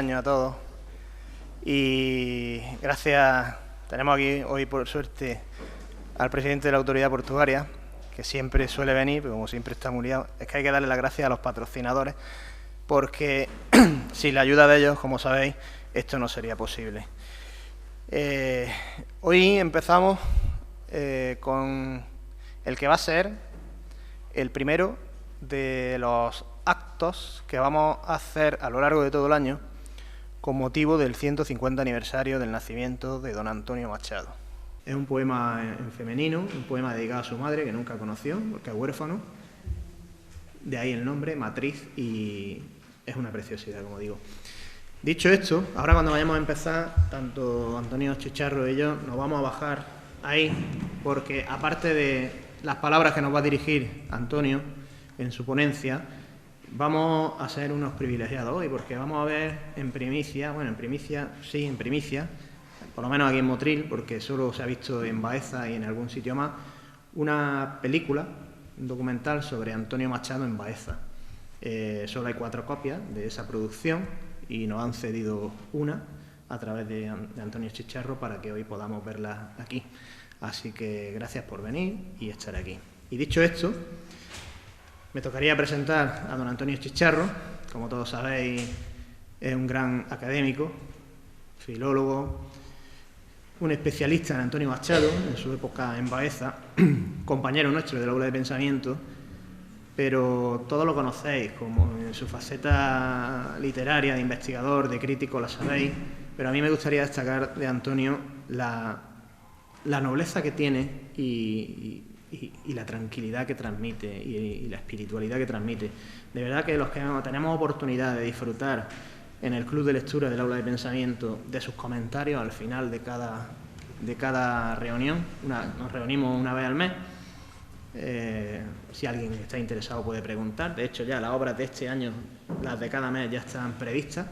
años a todos. Y gracias, tenemos aquí hoy por suerte al presidente de la Autoridad Portuaria, que siempre suele venir, pero como siempre está muy liado. Es que hay que darle las gracias a los patrocinadores, porque sin la ayuda de ellos, como sabéis, esto no sería posible. Hoy empezamos con el que va a ser el primero de los actos que vamos a hacer a lo largo de todo el año con motivo del 150 aniversario del nacimiento de don Antonio Machado. Es un poema en femenino, un poema dedicado a su madre, que nunca conoció, porque es huérfano. De ahí el nombre, Matriz, y es una preciosidad, como digo. Dicho esto, ahora cuando vayamos a empezar, tanto Antonio Chicharro y yo nos vamos a bajar ahí, porque aparte de las palabras que nos va a dirigir Antonio en su ponencia, vamos a ser unos privilegiados hoy, porque vamos a ver en primicia, por lo menos aquí en Motril, porque solo se ha visto en Baeza y en algún sitio más, una película, un documental sobre Antonio Machado en Baeza. Solo hay 4 copias de esa producción y nos han cedido una a través de Antonio Chicharro para que hoy podamos verla aquí. Así que gracias por venir y estar aquí. Y dicho esto, me tocaría presentar a don Antonio Chicharro. Como todos sabéis, es un gran académico, filólogo, un especialista en Antonio Machado, en su época en Baeza, compañero nuestro del aula de pensamiento, pero todos lo conocéis como en su faceta literaria, de investigador, de crítico, la sabéis, pero a mí me gustaría destacar de Antonio la nobleza que tiene y la tranquilidad que transmite y la espiritualidad que transmite. De verdad que los que tenemos oportunidad de disfrutar en el club de lectura del aula de pensamiento de sus comentarios al final de cada reunión, nos reunimos una vez al mes, si alguien está interesado puede preguntar. De hecho ya las obras de este año, las de cada mes ya están previstas.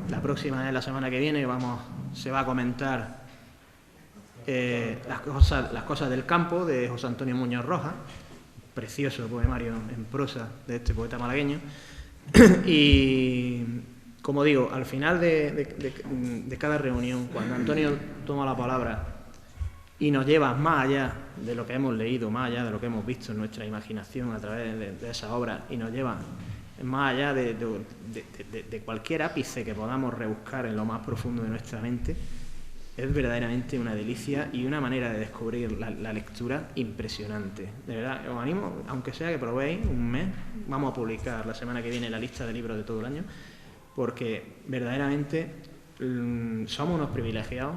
La próxima es la semana que viene, se va a comentar las cosas del campo de José Antonio Muñoz Rojas, precioso poemario en prosa de este poeta malagueño. Y como digo, al final de cada reunión, cuando Antonio toma la palabra y nos lleva más allá de lo que hemos leído, más allá de lo que hemos visto en nuestra imaginación a través de esas obras, y nos lleva más allá de cualquier ápice que podamos rebuscar en lo más profundo de nuestra mente, es verdaderamente una delicia y una manera de descubrir la lectura impresionante. De verdad, os animo, aunque sea que probéis un mes, vamos a publicar la semana que viene la lista de libros de todo el año, porque verdaderamente somos unos privilegiados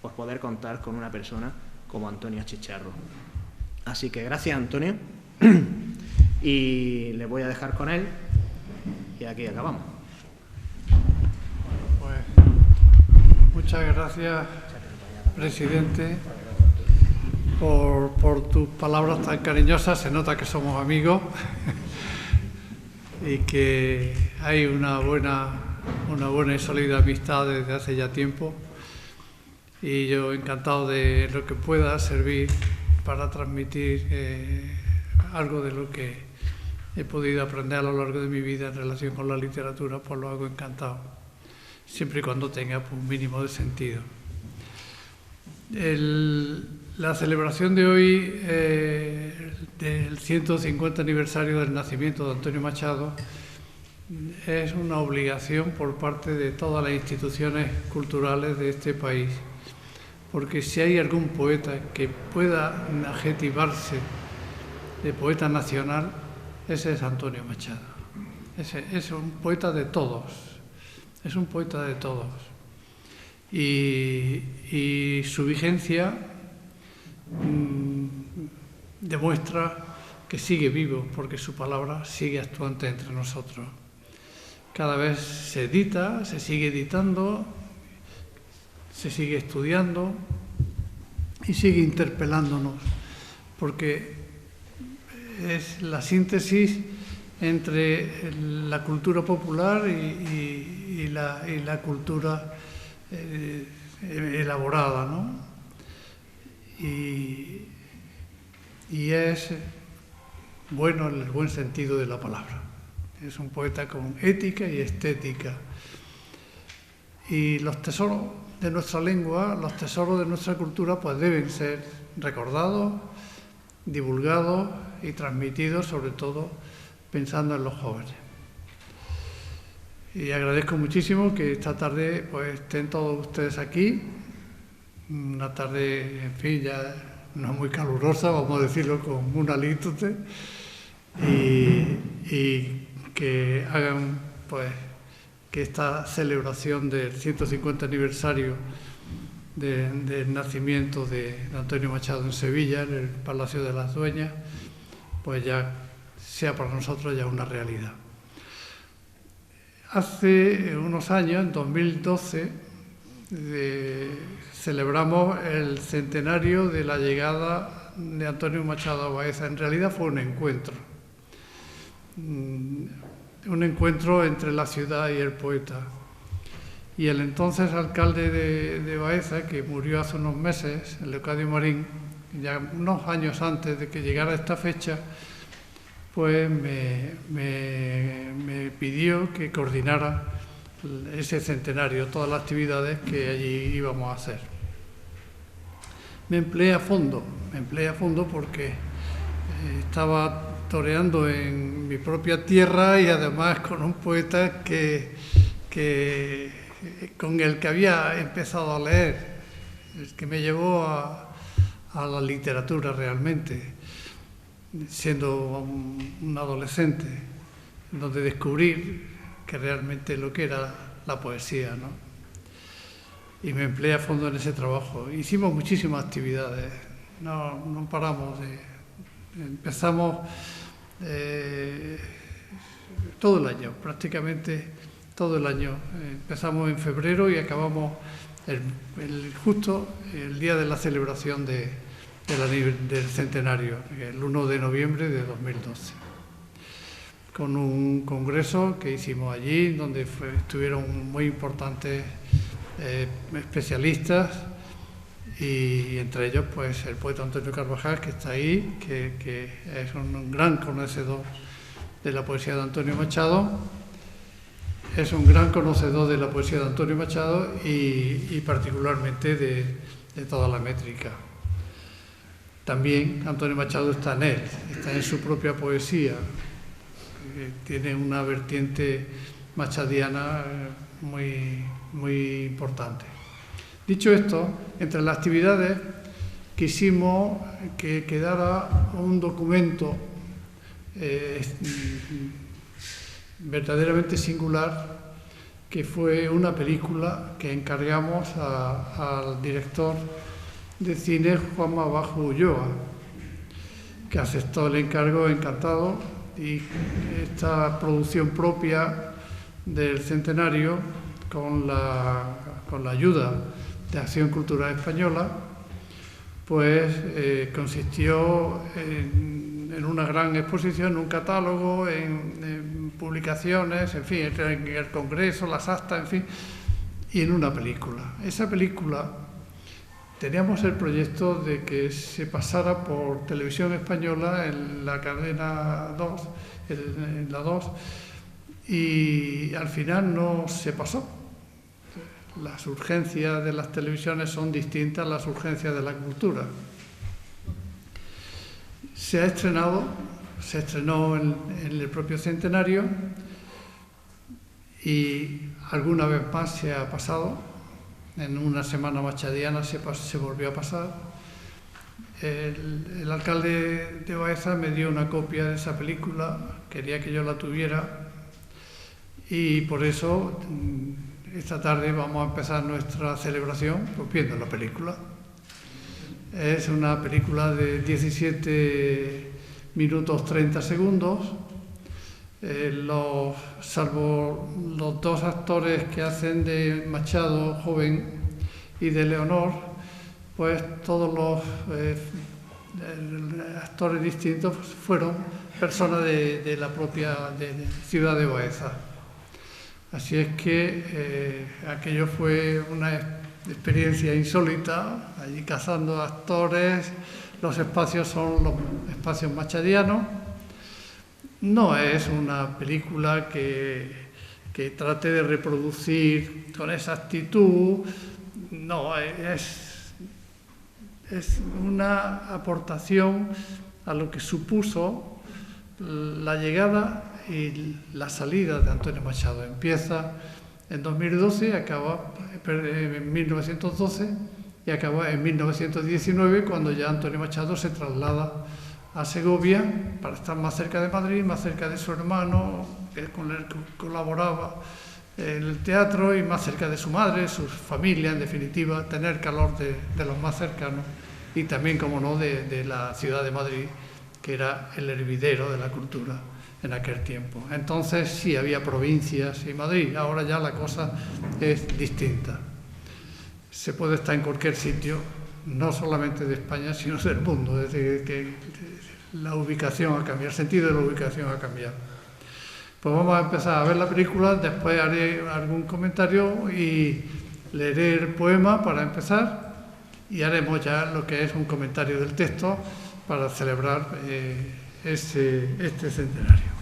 por poder contar con una persona como Antonio Chicharro. Así que gracias, Antonio, y le voy a dejar con él, y aquí acabamos. Muchas gracias, presidente, por tus palabras tan cariñosas. Se nota que somos amigos y que hay una buena y sólida amistad desde hace ya tiempo. Y yo encantado de lo que pueda servir para transmitir algo de lo que he podido aprender a lo largo de mi vida en relación con la literatura, pues lo hago encantado, siempre y cuando tenga un mínimo de sentido. La celebración de hoy del 150 aniversario del nacimiento de Antonio Machado es una obligación por parte de todas las instituciones culturales de este país, porque si hay algún poeta que pueda adjetivarse de poeta nacional, ese es Antonio Machado. Ese es un poeta de todos. Es un poeta de todos. Y su vigencia demuestra que sigue vivo, porque su palabra sigue actuante entre nosotros. Cada vez se edita, se sigue editando, se sigue estudiando y sigue interpelándonos, porque es la síntesis entre la cultura popular y la cultura elaborada, ¿no? Y es bueno en el buen sentido de la palabra. Es un poeta con ética y estética. Y los tesoros de nuestra lengua, los tesoros de nuestra cultura, pues deben ser recordados, divulgados y transmitidos, sobre todo pensando en los jóvenes. Y agradezco muchísimo que esta tarde pues estén todos ustedes aquí, una tarde, en fin, ya no muy calurosa, vamos a decirlo con un alítote, y que hagan pues que esta celebración del 150 aniversario del nacimiento de Antonio Machado en Sevilla, en el Palacio de las Dueñas, pues ya sea para nosotros ya una realidad. Hace unos años, en 2012, celebramos el centenario de la llegada de Antonio Machado a Baeza. En realidad fue un encuentro entre la ciudad y el poeta. Y el entonces alcalde de Baeza, que murió hace unos meses, Leocadio Marín, ya unos años antes de que llegara esta fecha, pues me pidió que coordinara ese centenario, todas las actividades que allí íbamos a hacer. Me empleé a fondo porque estaba toreando en mi propia tierra y además con un poeta con el que había empezado a leer, el que me llevó a la literatura realmente, siendo un adolescente, donde descubrí que realmente lo que era la poesía, ¿no? Y me empleé a fondo en ese trabajo. Hicimos muchísimas actividades, no paramos empezamos todo el año, prácticamente todo el año. Empezamos en febrero y acabamos justo el día de la celebración del centenario, el 1 de noviembre de 2012, con un congreso que hicimos allí, donde estuvieron muy importantes especialistas, y entre ellos pues el poeta Antonio Carvajal, que está ahí, que es un gran conocedor de la poesía de Antonio Machado, y particularmente de toda la métrica. También Antonio Machado está en su propia poesía, tiene una vertiente machadiana muy importante. Dicho esto, entre las actividades quisimos que quedara un documento verdaderamente singular, que fue una película que encargamos al director de cine Juanma Bajo Ulloa, que aceptó el encargo encantado, y esta producción propia del centenario, con la ayuda de Acción Cultural Española, pues consistió en una gran exposición, un catálogo, en publicaciones, en fin, en el Congreso, las actas, en fin, y en una película. Esa película teníamos el proyecto de que se pasara por Televisión Española en la cadena 2, en la 2, y al final no se pasó. Las urgencias de las televisiones son distintas a las urgencias de la cultura. Se estrenó en el propio centenario, y alguna vez más se ha pasado. En una semana machadiana se volvió a pasar. El alcalde de Baeza me dio una copia de esa película, quería que yo la tuviera, y por eso esta tarde vamos a empezar nuestra celebración pues viendo la película. Es una película de 17 minutos 30 segundos. Salvo los dos actores que hacen de Machado joven y de Leonor, pues todos los actores distintos fueron personas de la propia ciudad de Baeza. Así es que aquello fue una experiencia insólita, allí cazando actores. Los espacios son los espacios machadianos. No es una película que que trate de reproducir con exactitud. No, es una aportación a lo que supuso la llegada y la salida de Antonio Machado. Empieza en 2012, acaba en 1912 y acaba en 1919, cuando ya Antonio Machado se traslada a Segovia para estar más cerca de Madrid, más cerca de su hermano, que con el que colaboraba en el teatro, y más cerca de su madre, su familia, en definitiva, tener calor de los más cercanos, y también, como no, de la ciudad de Madrid, que era el hervidero de la cultura en aquel tiempo. Entonces sí había provincias y Madrid, ahora ya la cosa es distinta. Se puede estar en cualquier sitio, no solamente de España, sino del mundo, es decir, que la ubicación ha cambiado, el sentido de la ubicación ha cambiado. Pues vamos a empezar a ver la película, después haré algún comentario y leeré el poema para empezar, y haremos ya lo que es un comentario del texto para celebrar este centenario.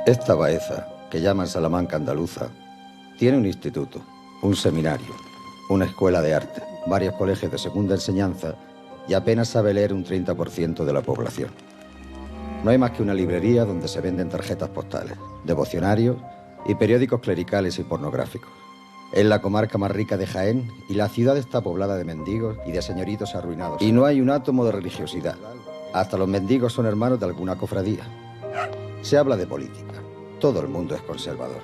Esta Baeza, que llaman Salamanca andaluza, tiene un instituto, un seminario, una escuela de arte, varios colegios de segunda enseñanza y apenas sabe leer un 30% de la población. No hay más que una librería donde se venden tarjetas postales, devocionarios y periódicos clericales y pornográficos. Es la comarca más rica de Jaén y la ciudad está poblada de mendigos y de señoritos arruinados. Y no hay un átomo de religiosidad. Hasta los mendigos son hermanos de alguna cofradía. Se habla de política. Todo el mundo es conservador.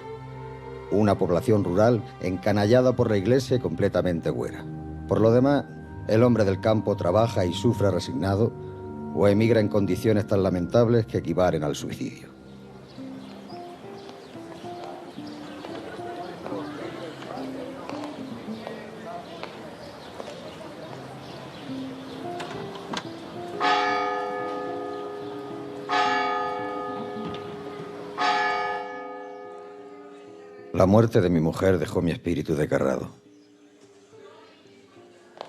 Una población rural encanallada por la iglesia y completamente güera. Por lo demás, el hombre del campo trabaja y sufre resignado o emigra en condiciones tan lamentables que equivalen al suicidio. La muerte de mi mujer dejó mi espíritu desgarrado.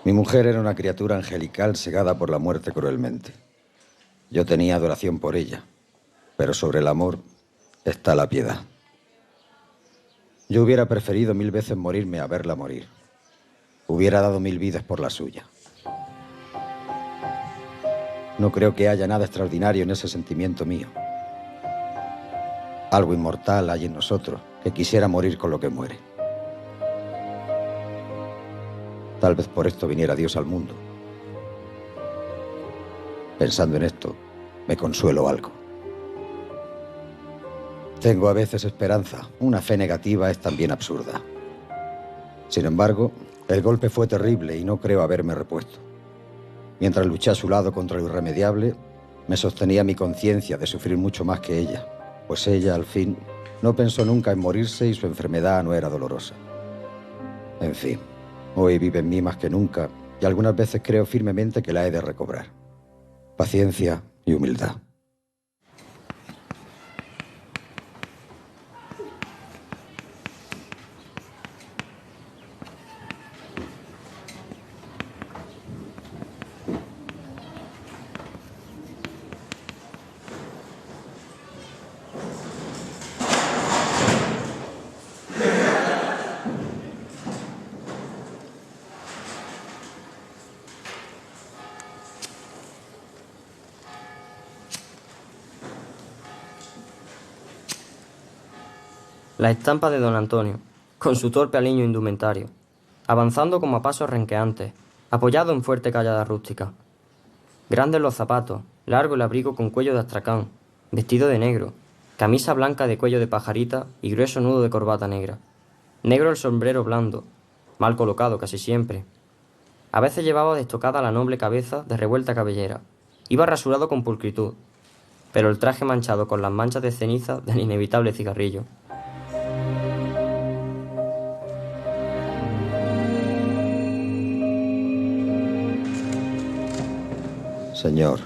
Mi mujer era una criatura angelical cegada por la muerte cruelmente. Yo tenía adoración por ella, pero sobre el amor está la piedad. Yo hubiera preferido 1000 veces morirme a verla morir. Hubiera dado 1000 vidas por la suya. No creo que haya nada extraordinario en ese sentimiento mío. Algo inmortal hay en nosotros que quisiera morir con lo que muere. Tal vez por esto viniera Dios al mundo. Pensando en esto, me consuelo algo. Tengo a veces esperanza. Una fe negativa es también absurda. Sin embargo, el golpe fue terrible y no creo haberme repuesto. Mientras luché a su lado contra lo irremediable, me sostenía mi conciencia de sufrir mucho más que ella, pues ella, al fin, no pensó nunca en morirse y su enfermedad no era dolorosa. En fin, hoy vive en mí más que nunca y algunas veces creo firmemente que la he de recobrar. Paciencia y humildad. La estampa de don Antonio, con su torpe aliño indumentario, avanzando como a pasos renqueantes, apoyado en fuerte callada rústica. Grandes los zapatos, largo el abrigo con cuello de astracán, vestido de negro, camisa blanca de cuello de pajarita y grueso nudo de corbata negra. Negro el sombrero blando, mal colocado casi siempre. A veces llevaba destocada la noble cabeza de revuelta cabellera. Iba rasurado con pulcritud, pero el traje manchado con las manchas de ceniza del inevitable cigarrillo. Señor,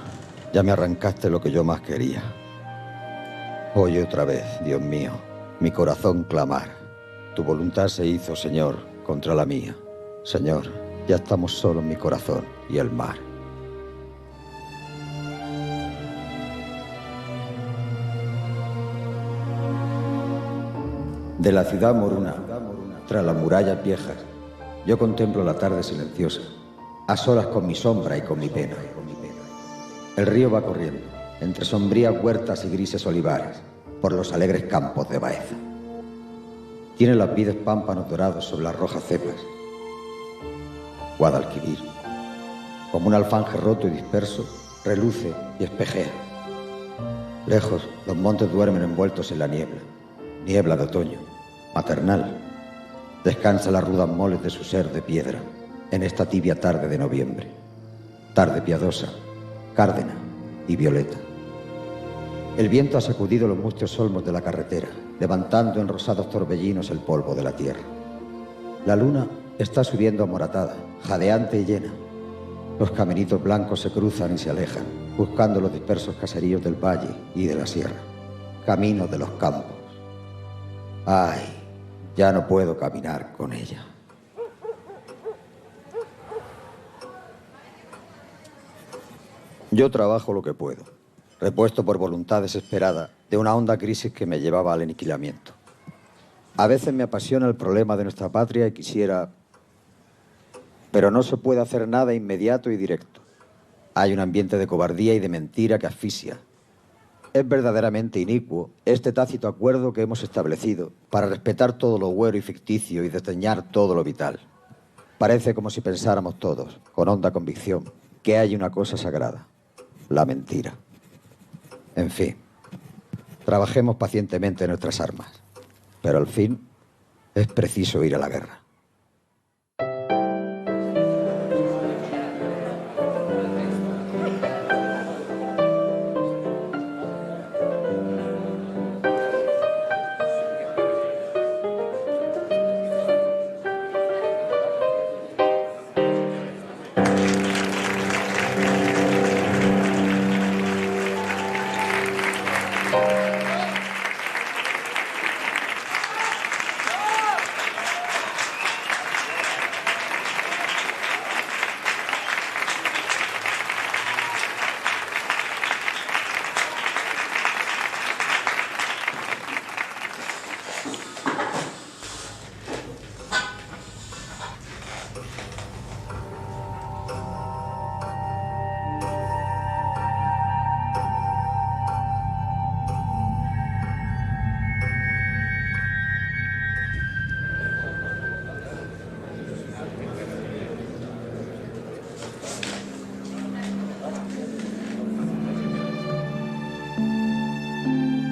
ya me arrancaste lo que yo más quería. Oye otra vez, Dios mío, mi corazón clamar. Tu voluntad se hizo, Señor, contra la mía. Señor, ya estamos solos mi corazón y el mar. De la ciudad moruna, tras las murallas viejas, yo contemplo la tarde silenciosa, a solas con mi sombra y con mi pena. El río va corriendo, entre sombrías huertas y grises olivares, por los alegres campos de Baeza. Tiene las vides pámpanos dorados sobre las rojas cepas. Guadalquivir, como un alfanje roto y disperso, reluce y espejea. Lejos, los montes duermen envueltos en la niebla, niebla de otoño, maternal. Descansa las rudas moles de su ser de piedra, en esta tibia tarde de noviembre. Tarde piadosa, cárdena y violeta. El viento ha sacudido los mustios olmos de la carretera, levantando en rosados torbellinos el polvo de la tierra. La luna está subiendo amoratada, jadeante y llena. Los caminitos blancos se cruzan y se alejan, buscando los dispersos caseríos del valle y de la sierra. Caminos de los campos. ¡Ay! Ya no puedo caminar con ella. Yo trabajo lo que puedo, repuesto por voluntad desesperada de una honda crisis que me llevaba al aniquilamiento. A veces me apasiona el problema de nuestra patria y quisiera... Pero no se puede hacer nada inmediato y directo. Hay un ambiente de cobardía y de mentira que asfixia. Es verdaderamente inicuo este tácito acuerdo que hemos establecido para respetar todo lo güero y ficticio y desdeñar todo lo vital. Parece como si pensáramos todos, con honda convicción, que hay una cosa sagrada, la mentira. En fin, trabajemos pacientemente en nuestras armas, pero al fin es preciso ir a la guerra.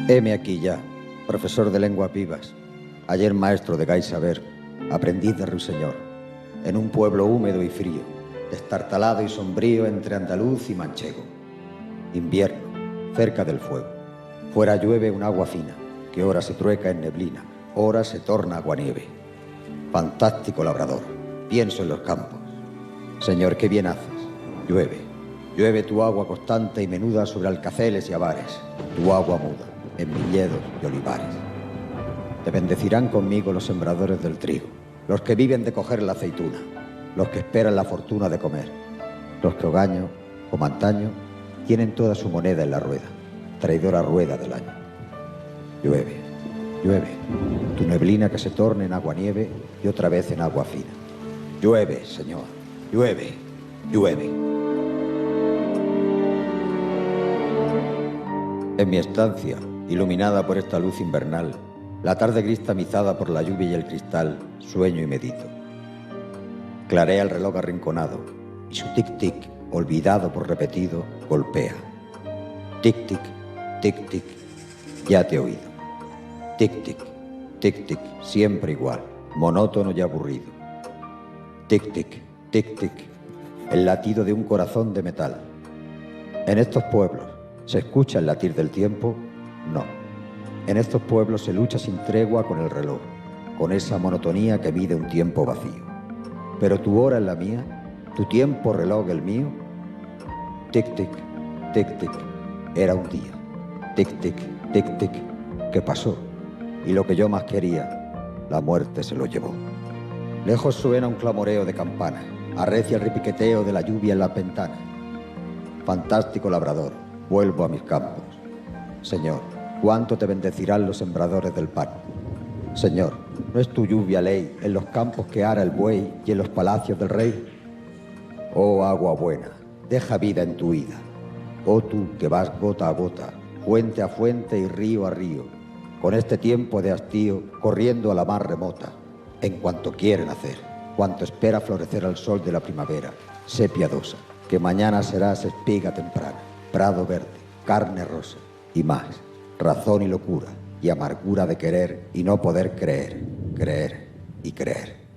Heme aquí ya, profesor de lenguas vivas, ayer maestro de Gai Saber, aprendiz de Ruiseñor, en un pueblo húmedo y frío, destartalado y sombrío entre andaluz y manchego. Invierno, cerca del fuego. Fuera llueve un agua fina, que ora se trueca en neblina, ora se torna aguanieve. Fantástico labrador, pienso en los campos. Señor, qué bien haces. Llueve, llueve tu agua constante y menuda sobre alcaceles y avares, tu agua muda en viñedos y olivares. Te bendecirán conmigo los sembradores del trigo, los que viven de coger la aceituna, los que esperan la fortuna de comer, los que hogaño, como antaño, tienen toda su moneda en la rueda, traidora rueda del año. Llueve, llueve, tu neblina que se torne en agua nieve y otra vez en agua fina. Llueve, Señor, llueve, llueve. En mi estancia, iluminada por esta luz invernal, la tarde gris tamizada por la lluvia y el cristal, sueño y medito. Clarea el reloj arrinconado y su tic-tic, olvidado por repetido, golpea. Tic-tic, tic-tic, ya te he oído. Tic-tic, tic-tic, siempre igual, monótono y aburrido. Tic-tic, tic-tic, el latido de un corazón de metal. En estos pueblos, ¿se escucha el latir del tiempo? No. En estos pueblos se lucha sin tregua con el reloj, con esa monotonía que mide un tiempo vacío. Pero tu hora es la mía, tu tiempo reloj el mío. Tic-tic, tic-tic, era un día. Tic-tic, tic-tic, que pasó. Y lo que yo más quería, la muerte se lo llevó. Lejos suena un clamoreo de campana, arrecia el repiqueteo de la lluvia en las ventanas. Fantástico labrador, vuelvo a mis campos. Señor, ¿cuánto te bendecirán los sembradores del pan? Señor, ¿no es tu lluvia ley en los campos que ara el buey y en los palacios del rey? Oh agua buena, deja vida en tu ida. Oh tú que vas gota a gota, fuente a fuente y río a río, con este tiempo de hastío corriendo a la mar remota, en cuanto quiere nacer, cuanto espera florecer al sol de la primavera, sé piadosa, que mañana serás espiga temprana, prado verde, carne rosa y más, razón y locura y amargura de querer y no poder creer, creer y creer.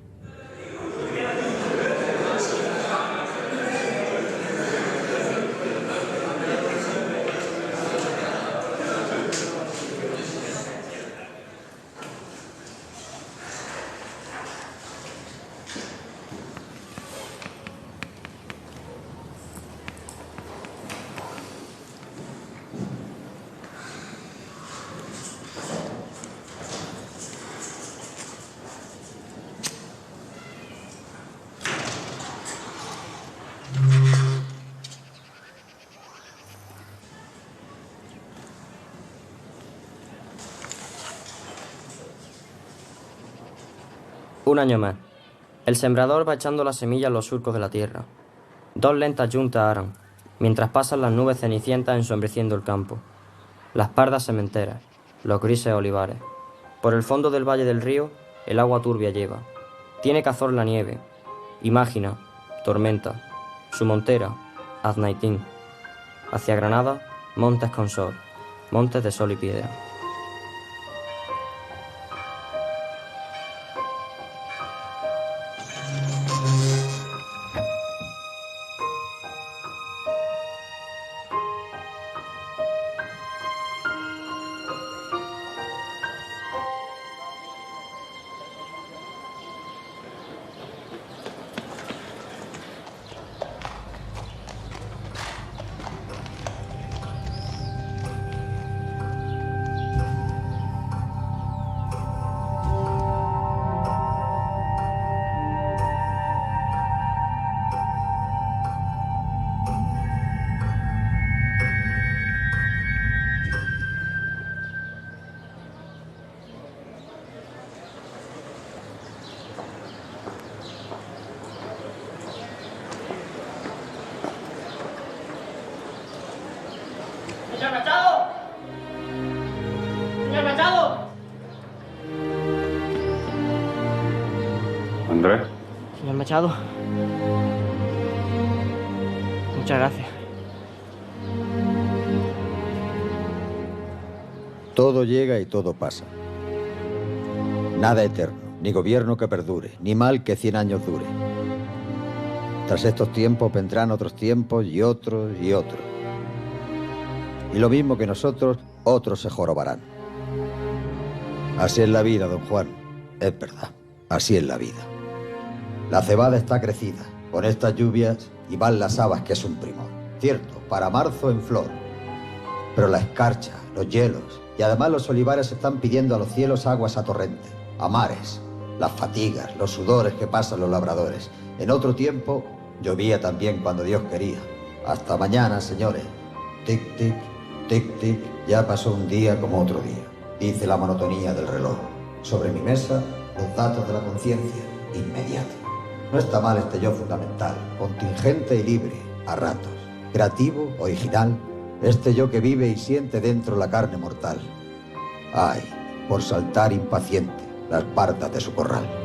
Un año más. El sembrador va echando las semillas en los surcos de la tierra. Dos lentas yuntas aran, mientras pasan las nubes cenicientas ensombreciendo el campo. las pardas sementeras, los grises olivares. Por el fondo del valle del río, el agua turbia lleva. Tiene Cazor la nieve, Imágina, tormenta, su montera, Aznaitín. Hacia Granada, montes con sol, montes de sol y piedra. ¡Señor Machado! ¡Señor Machado! Andrés. Señor Machado. Muchas gracias. Todo llega y todo pasa. Nada eterno, ni gobierno que perdure, ni mal que 100 años dure. Tras estos tiempos vendrán otros tiempos y otros y otros. Y lo mismo que nosotros, otros se jorobarán. Así es la vida, don Juan. Es verdad, así es la vida. La cebada está crecida, con estas lluvias, y van las habas, que es un primor. Cierto, para marzo en flor. Pero la escarcha, los hielos, y además los olivares están pidiendo a los cielos aguas a torrente, a mares, las fatigas, los sudores que pasan los labradores. En otro tiempo, llovía también cuando Dios quería. Hasta mañana, señores. Tic, tic. Tic, tic, ya pasó un día como otro día, dice la monotonía del reloj. Sobre mi mesa, los datos de la conciencia, inmediato. No está mal este yo fundamental, contingente y libre, a ratos. Creativo, original, este yo que vive y siente dentro la carne mortal. Ay, por saltar impaciente las pardas de su corral.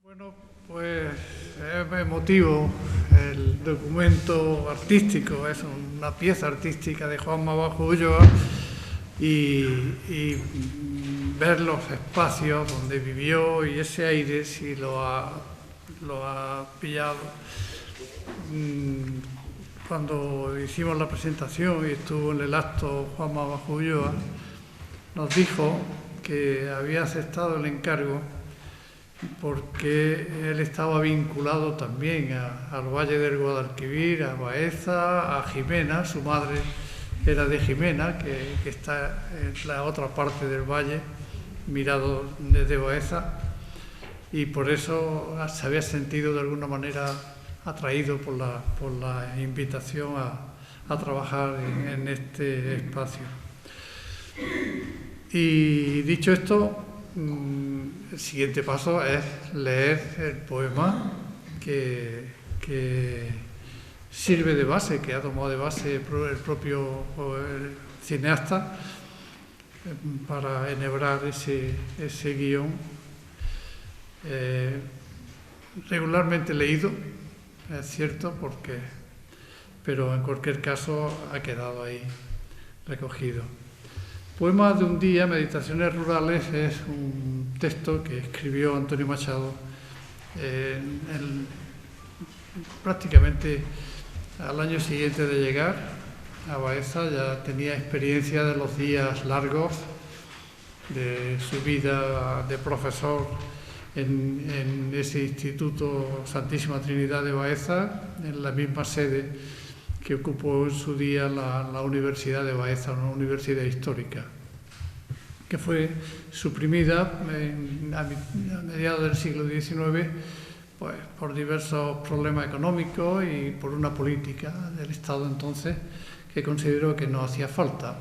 Bueno, pues es emotivo el documento artístico, es una pieza artística de Juanma Bajo Ulloa y ver los espacios donde vivió y ese aire si lo ha pillado. Cuando hicimos la presentación y estuvo en el acto Juanma Bajo Ulloa, nos dijo que había aceptado el encargo porque él estaba vinculado también al Valle del Guadalquivir, a Baeza, a Jimena. Su madre era de Jimena, que está en la otra parte del valle, mirado desde Baeza, y por eso se había sentido de alguna manera atraído por la invitación a trabajar en este espacio. Y dicho esto, el siguiente paso es leer el poema que sirve de base, que ha tomado de base el propio cineasta para enhebrar ese guión. Regularmente leído, es cierto, pero en cualquier caso ha quedado ahí recogido. Poemas de un día, Meditaciones rurales, es un texto que escribió Antonio Machado prácticamente al año siguiente de llegar a Baeza. Ya tenía experiencia de los días largos de su vida de profesor en ese Instituto Santísima Trinidad de Baeza, en la misma sede que ocupó en su día la Universidad de Baeza, una universidad histórica, que fue suprimida a mediados del siglo XIX pues, por diversos problemas económicos y por una política del Estado entonces que consideró que no hacía falta.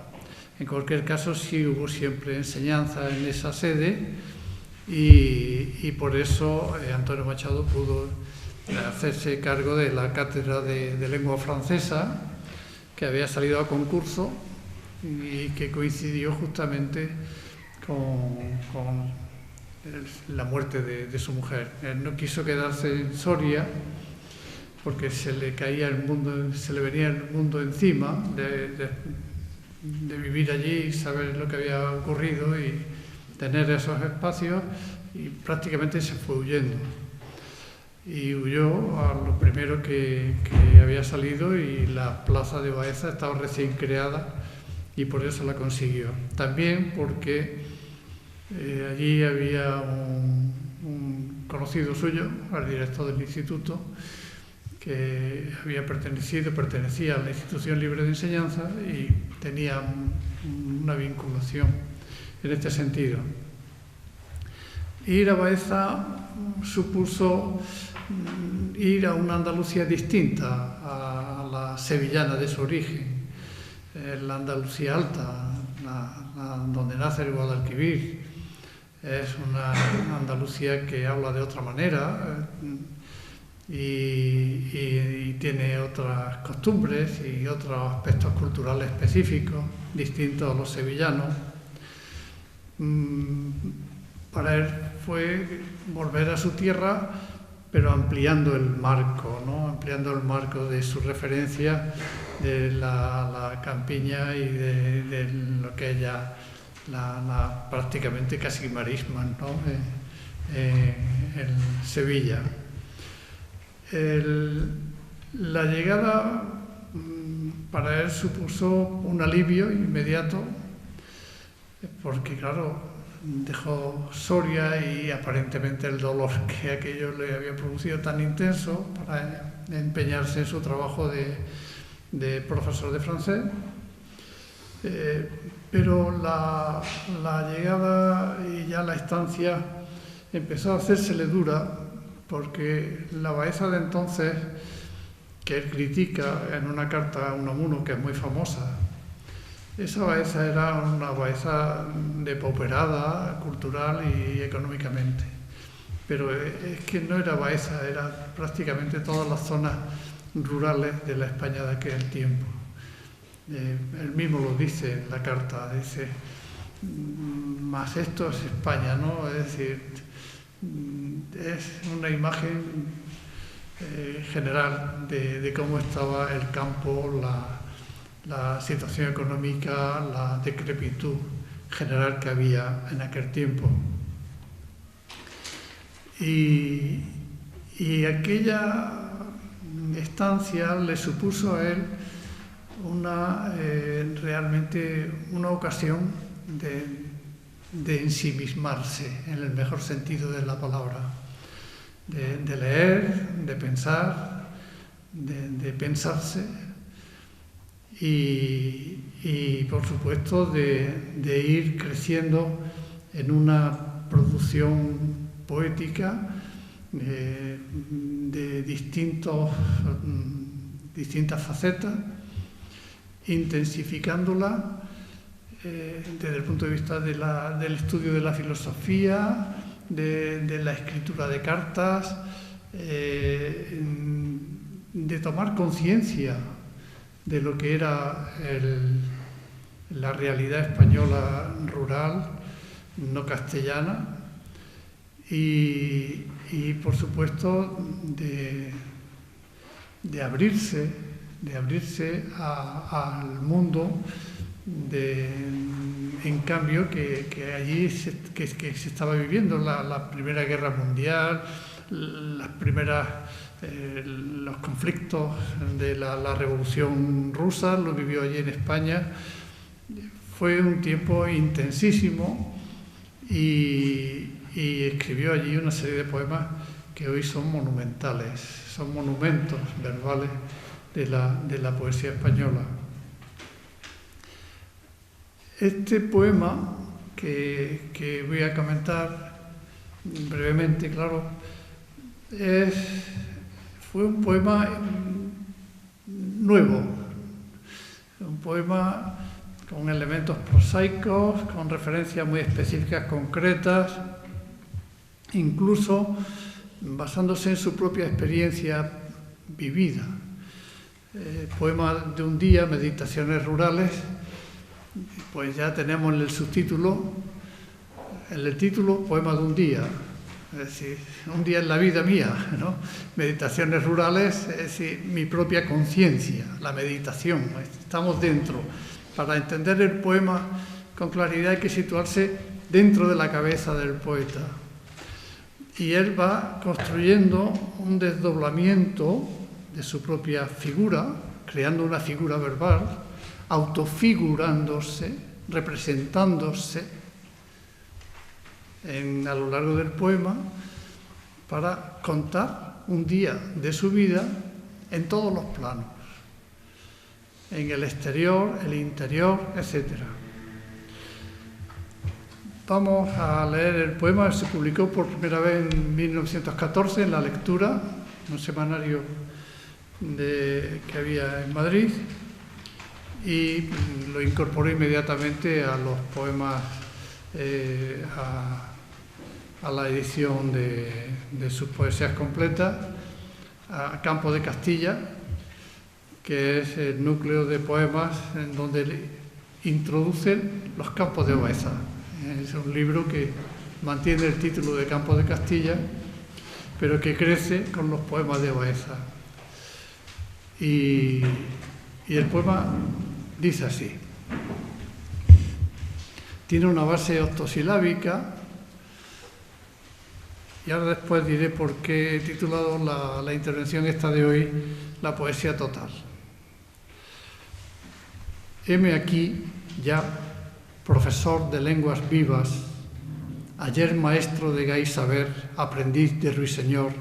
En cualquier caso, sí hubo siempre enseñanza en esa sede y por eso Antonio Machado pudo hacerse cargo de la cátedra de lengua francesa, que había salido a concurso y que coincidió justamente con la muerte de su mujer. Él no quiso quedarse en Soria porque se le venía el mundo encima de vivir allí y saber lo que había ocurrido y tener esos espacios, y prácticamente se fue huyendo. Y huyó a lo primero que había salido, y la plaza de Baeza estaba recién creada y por eso la consiguió. También porque allí había un conocido suyo, el director del instituto, que pertenecía a la Institución Libre de Enseñanza y tenía una vinculación en este sentido. Ir a Baeza supuso ir a una Andalucía distinta a la sevillana de su origen, la Andalucía alta, donde nace el Guadalquivir. Es una Andalucía que habla de otra manera y tiene otras costumbres y otros aspectos culturales específicos, distintos a los sevillanos. Para él fue volver a su tierra, pero ampliando el marco, ¿no? Ampliando el marco de su referencia de la campiña y de lo que ella, prácticamente casi marismas, ¿no? En Sevilla. La llegada para él supuso un alivio inmediato, porque claro, dejó Soria y aparentemente el dolor que aquello le había producido tan intenso para empeñarse en su trabajo de profesor de francés. Pero la llegada y ya la estancia empezó a hacérsele dura, porque la Baeza de entonces, que él critica en una carta a Unamuno, que es muy famosa, esa Baeza era una Baeza depauperada cultural y económicamente. Pero es que no era Baeza, era prácticamente todas las zonas rurales de la España de aquel tiempo. Él mismo lo dice en la carta, dice, más esto es España, ¿no? Es decir, es una imagen general de cómo estaba el campo, la situación económica, la decrepitud general que había en aquel tiempo. Y aquella estancia le supuso a él realmente una ocasión de ensimismarse, en el mejor sentido de la palabra, de leer, de pensar, de pensarse y por supuesto de ir creciendo en una producción poética de distintas facetas, intensificándola desde el punto de vista del estudio de la filosofía, de la escritura de cartas, de tomar conciencia de lo que era la realidad española rural, no castellana, y por supuesto de abrirse al mundo en cambio que allí se estaba viviendo la Primera Guerra Mundial, los conflictos de la Revolución Rusa, lo vivió allí en España. Fue un tiempo intensísimo y escribió allí una serie de poemas que hoy son monumentales, son monumentos verbales de la poesía española. Este poema que voy a comentar brevemente, claro, fue un poema nuevo, un poema con elementos prosaicos, con referencias muy específicas, concretas, incluso basándose en su propia experiencia vivida. Poema de un día, Meditaciones rurales, pues ya tenemos en el subtítulo, en el título, Poema de un día, es decir, un día en la vida mía, ¿no? Meditaciones rurales, es decir, mi propia conciencia, la meditación, estamos dentro. Para entender el poema con claridad hay que situarse dentro de la cabeza del poeta. Y él va construyendo un desdoblamiento de su propia figura, creando una figura verbal, autofigurándose, representándose a lo largo del poema para contar un día de su vida en todos los planos, en el exterior, el interior, etc. Vamos a leer el poema. Se publicó por primera vez en 1914 en La Lectura, un semanario que había en Madrid, y lo incorporé inmediatamente a los poemas, a la edición de sus poesías completas, a Campo de Castilla, que es el núcleo de poemas en donde introducen los Campos de Baeza. Es un libro que mantiene el título de Campo de Castilla, pero que crece con los poemas de Baeza. Y el poema dice así. Tiene una base octosilábica, y ahora después diré por qué he titulado la intervención esta de hoy La poesía total. Heme aquí ya profesor de lenguas vivas, ayer maestro de gay saber, aprendiz de ruiseñor,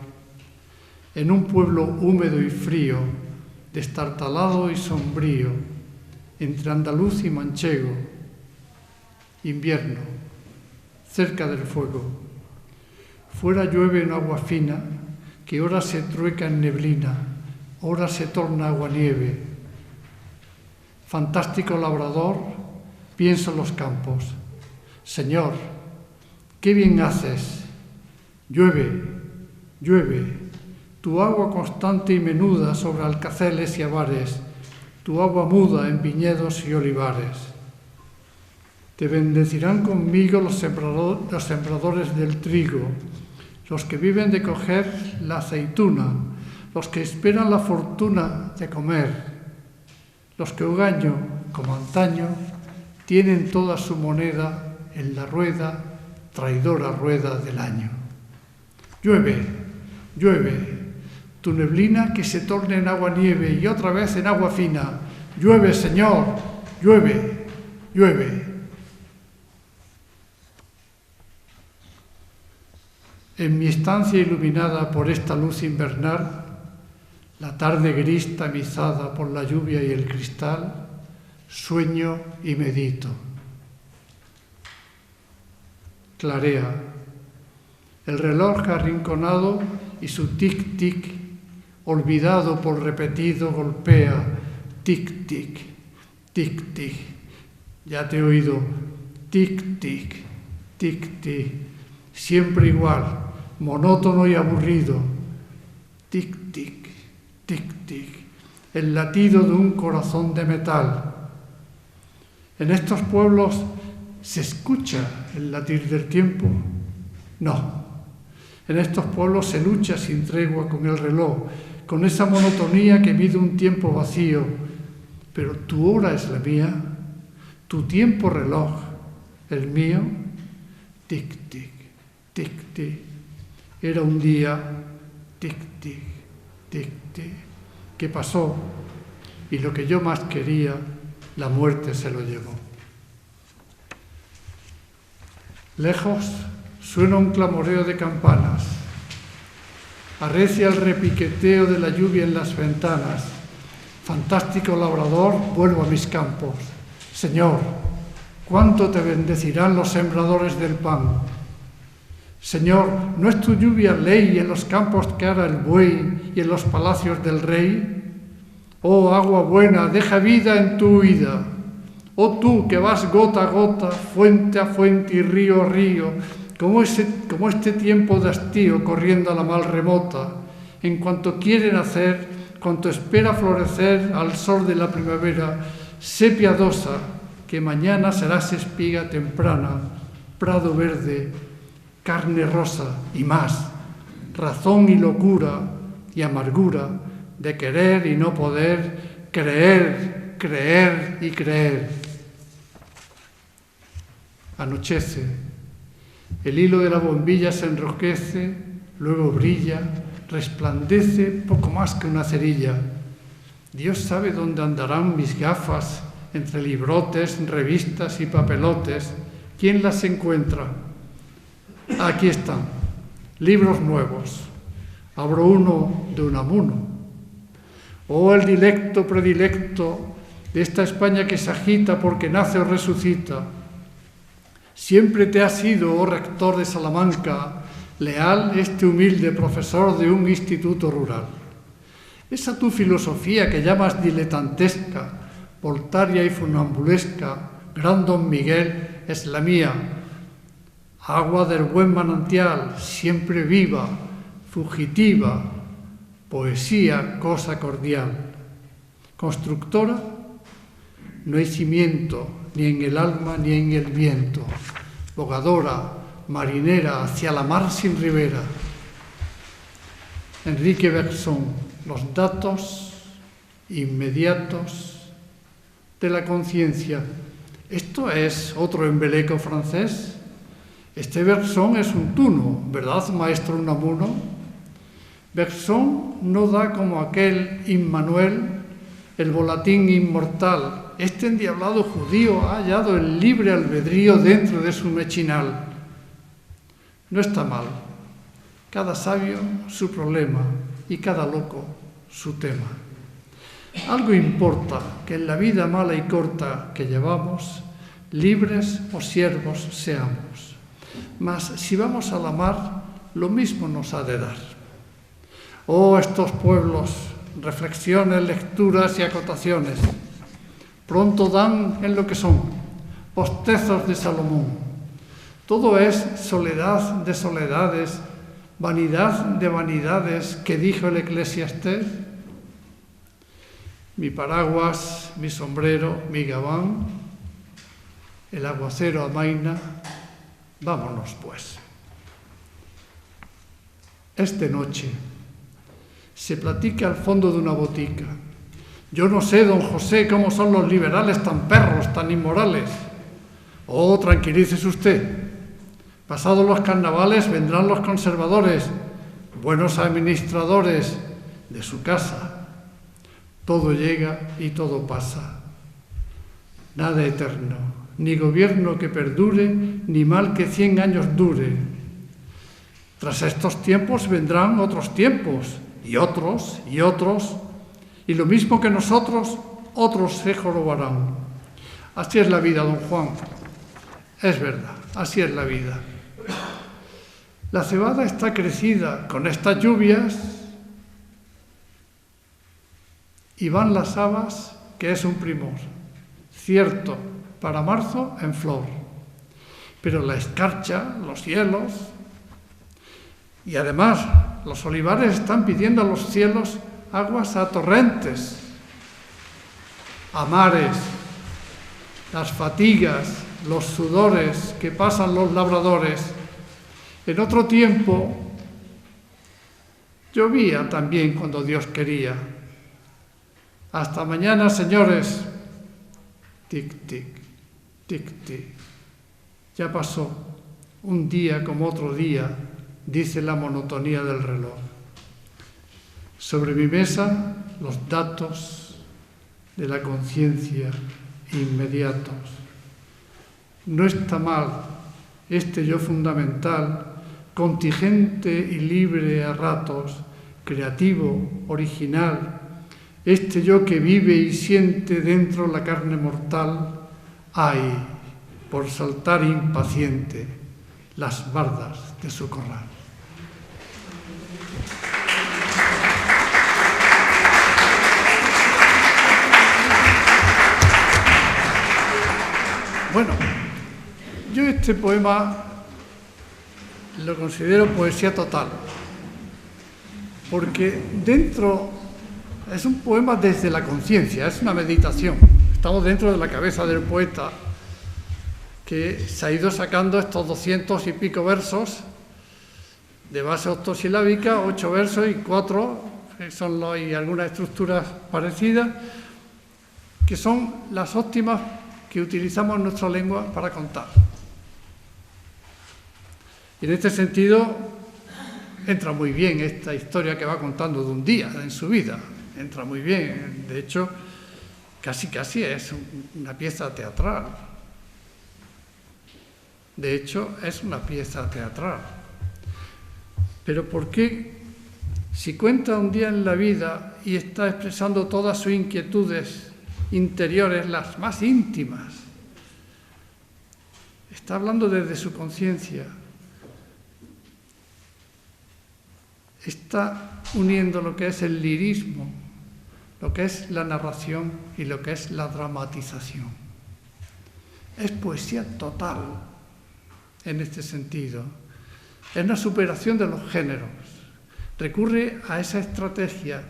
en un pueblo húmedo y frío, destartalado y sombrío, entre andaluz y manchego, invierno, cerca del fuego. Fuera llueve en agua fina, que ora se trueca en neblina, ora se torna agua-nieve. Fantástico labrador, pienso en los campos. Señor, qué bien haces. Llueve, llueve, tu agua constante y menuda sobre alcaceles y avares, tu agua muda en viñedos y olivares. Te bendecirán conmigo los sembradores del trigo, los que viven de coger la aceituna, los que esperan la fortuna de comer, los que hogaño, como antaño, tienen toda su moneda en la rueda, traidora rueda del año. Llueve, llueve, tu neblina que se torne en agua-nieve y otra vez en agua fina. Llueve, Señor, llueve, llueve. En mi estancia iluminada por esta luz invernal, la tarde gris tamizada por la lluvia y el cristal, sueño y medito. Clarea. El reloj arrinconado y su tic-tic, olvidado por repetido, golpea. Tic-tic, tic-tic. Ya te he oído. Tic-tic, tic-tic. Siempre igual, monótono y aburrido. Tic-tic, tic-tic. El latido de un corazón de metal. ¿En estos pueblos se escucha el latir del tiempo? No. En estos pueblos se lucha sin tregua con el reloj, con esa monotonía que mide un tiempo vacío. Pero tu hora es la mía, tu tiempo reloj, el mío, tic-tic, tic-tic. Era un día, tic-tic, tic-tic, que pasó y lo que yo más quería, la muerte se lo llevó. Lejos suena un clamoreo de campanas, arrecia el repiqueteo de la lluvia en las ventanas. Fantástico labrador, vuelvo a mis campos. Señor, cuánto te bendecirán los sembradores del pan. Señor, ¿no es tu lluvia ley en los campos que ara el buey y en los palacios del rey? Oh agua buena, deja vida en tu huida. Oh tú que vas gota a gota, fuente a fuente y río a río, como este tiempo de hastío corriendo a la mal remota, en cuanto quiere nacer, cuanto espera florecer al sol de la primavera, sé piadosa, que mañana serás espiga temprana, prado verde, carne rosa y más, razón y locura y amargura de querer y no poder, creer, creer y creer. Anochece, el hilo de la bombilla se enrojece, luego brilla, resplandece poco más que una cerilla. Dios sabe dónde andarán mis gafas, entre librotes, revistas y papelotes. ¿Quién las encuentra? Aquí están, libros nuevos. Abro uno de Unamuno. Oh, el dilecto predilecto de esta España que se agita porque nace o resucita. Siempre te ha sido, oh rector de Salamanca, leal este humilde profesor de un instituto rural. Esa tu filosofía que llamas diletantesca, voltaria y funambulesca, gran don Miguel, es la mía. Agua del buen manantial, siempre viva, fugitiva, poesía, cosa cordial. Constructora, no hay cimiento, ni en el alma ni en el viento. Bogadora, marinera, hacia la mar sin ribera. Enrique Bergson, los datos inmediatos de la conciencia. ¿Esto es otro embeleco francés? Este Bergson es un tuno, ¿verdad, maestro Unamuno? Bergson no da como aquel Immanuel, el volatín inmortal. Este endiablado judío ha hallado el libre albedrío dentro de su mechinal. No está mal. Cada sabio su problema y cada loco su tema. Algo importa que en la vida mala y corta que llevamos, libres o siervos seamos. Mas si vamos a la mar, lo mismo nos ha de dar. Oh, estos pueblos, reflexiones, lecturas y acotaciones, pronto dan en lo que son, bostezos de Salomón. Todo es soledad de soledades, vanidad de vanidades que dijo el Eclesiastés. Mi paraguas, mi sombrero, mi gabán, el aguacero amaina, vámonos pues. Es de noche. Se platica al fondo de una botica. Yo no sé, don José, cómo son los liberales tan perros, tan inmorales. Oh, tranquilícese usted. Pasados los carnavales vendrán los conservadores, buenos administradores de su casa. Todo llega y todo pasa. Nada eterno, ni gobierno que perdure, ni mal que 100 años dure. Tras estos tiempos vendrán otros tiempos, y otros, y lo mismo que nosotros, otros se jorobarán. Así es la vida, don Juan. Es verdad, así es la vida. La cebada está crecida con estas lluvias y van las habas, que es un primor. Cierto, para marzo en flor. Pero la escarcha, los hielos, y además los olivares están pidiendo a los cielos aguas a torrentes, a mares. las fatigas, los sudores que pasan los labradores. En otro tiempo llovía también cuando Dios quería. Hasta mañana, señores. Tic, tic, tic, tic. Ya pasó un día como otro día, dice la monotonía del reloj. Sobre mi mesa, los datos de la conciencia inmediatos. No está mal este yo fundamental, contingente y libre a ratos, creativo, original, este yo que vive y siente dentro la carne mortal, ay, por saltar impaciente las bardas de su corral. Bueno, yo este poema lo considero poesía total, porque dentro es un poema desde la conciencia, es una meditación. Estamos dentro de la cabeza del poeta, que se ha ido sacando estos 200 y pico versos de base octosilábica, 8 versos y 4, y algunas estructuras parecidas, que son las óptimas que utilizamos en nuestra lengua para contar. Y en este sentido entra muy bien esta historia que va contando de un día en su vida, entra muy bien. De hecho, casi es una pieza teatral. De hecho, es una pieza teatral. Pero ¿por qué, si cuenta un día en la vida y está expresando todas sus inquietudes interiores, las más íntimas, está hablando desde su conciencia, está uniendo lo que es el lirismo, lo que es la narración y lo que es la dramatización? Es poesía total en este sentido. Es una superación de los géneros. Recurre a esa estrategia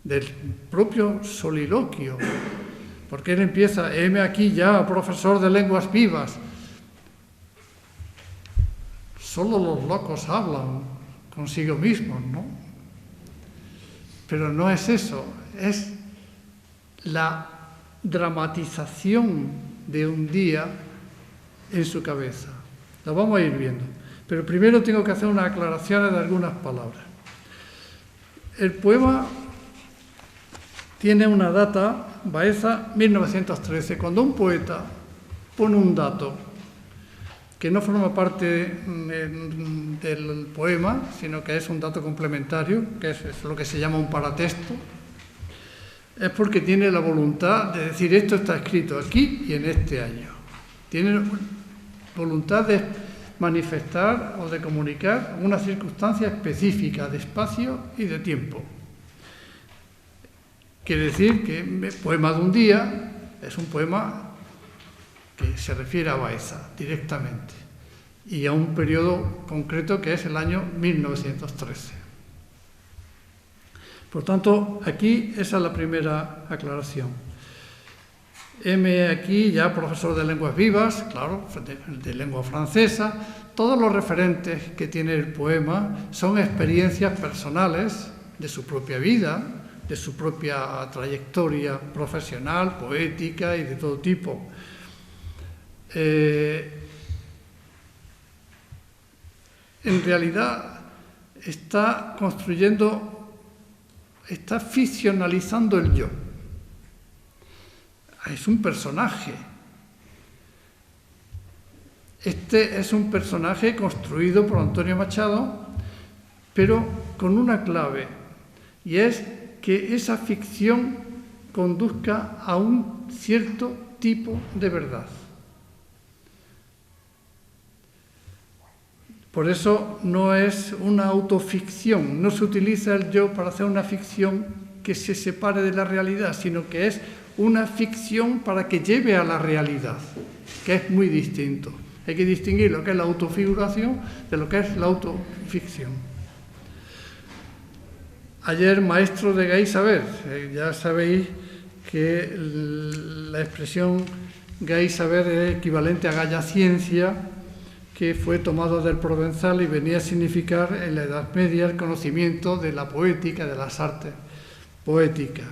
del propio soliloquio, porque él empieza: heme aquí ya, profesor de lenguas vivas. Solo los locos hablan consigo mismos, ¿no? Pero no es eso, es la dramatización de un día en su cabeza. Lo vamos a ir viendo. Pero primero tengo que hacer unas aclaraciones de algunas palabras. El poema tiene una data, Baeza, 1913. Cuando un poeta pone un dato que no forma parte del poema, sino que es un dato complementario, que es lo que se llama un paratexto, es porque tiene la voluntad de decir: esto está escrito aquí y en este año. Tiene voluntad de manifestar o de comunicar una circunstancia específica de espacio y de tiempo. Quiere decir que el poema de un día es un poema que se refiere a Baeza directamente y a un periodo concreto que es el año 1913. Por tanto, aquí esa es la primera aclaración. Heme aquí ya profesor de lenguas vivas, claro, de lengua francesa. Todos los referentes que tiene el poema son experiencias personales de su propia vida, de su propia trayectoria profesional, poética y de todo tipo. En realidad está construyendo, está ficcionalizando el yo. Es un personaje. Este es un personaje construido por Antonio Machado, pero con una clave, y es que esa ficción conduzca a un cierto tipo de verdad. Por eso no es una autoficción, no se utiliza el yo para hacer una ficción que se separe de la realidad, sino que es una ficción para que lleve a la realidad, que es muy distinto. Hay que distinguir lo que es la autofiguración de lo que es la autoficción. Ayer, maestro de Gay Saber, ya sabéis que la expresión Gai saber es equivalente a Gaia ciencia, que fue tomado del provenzal y venía a significar en la Edad Media el conocimiento de la poética, de las artes poéticas.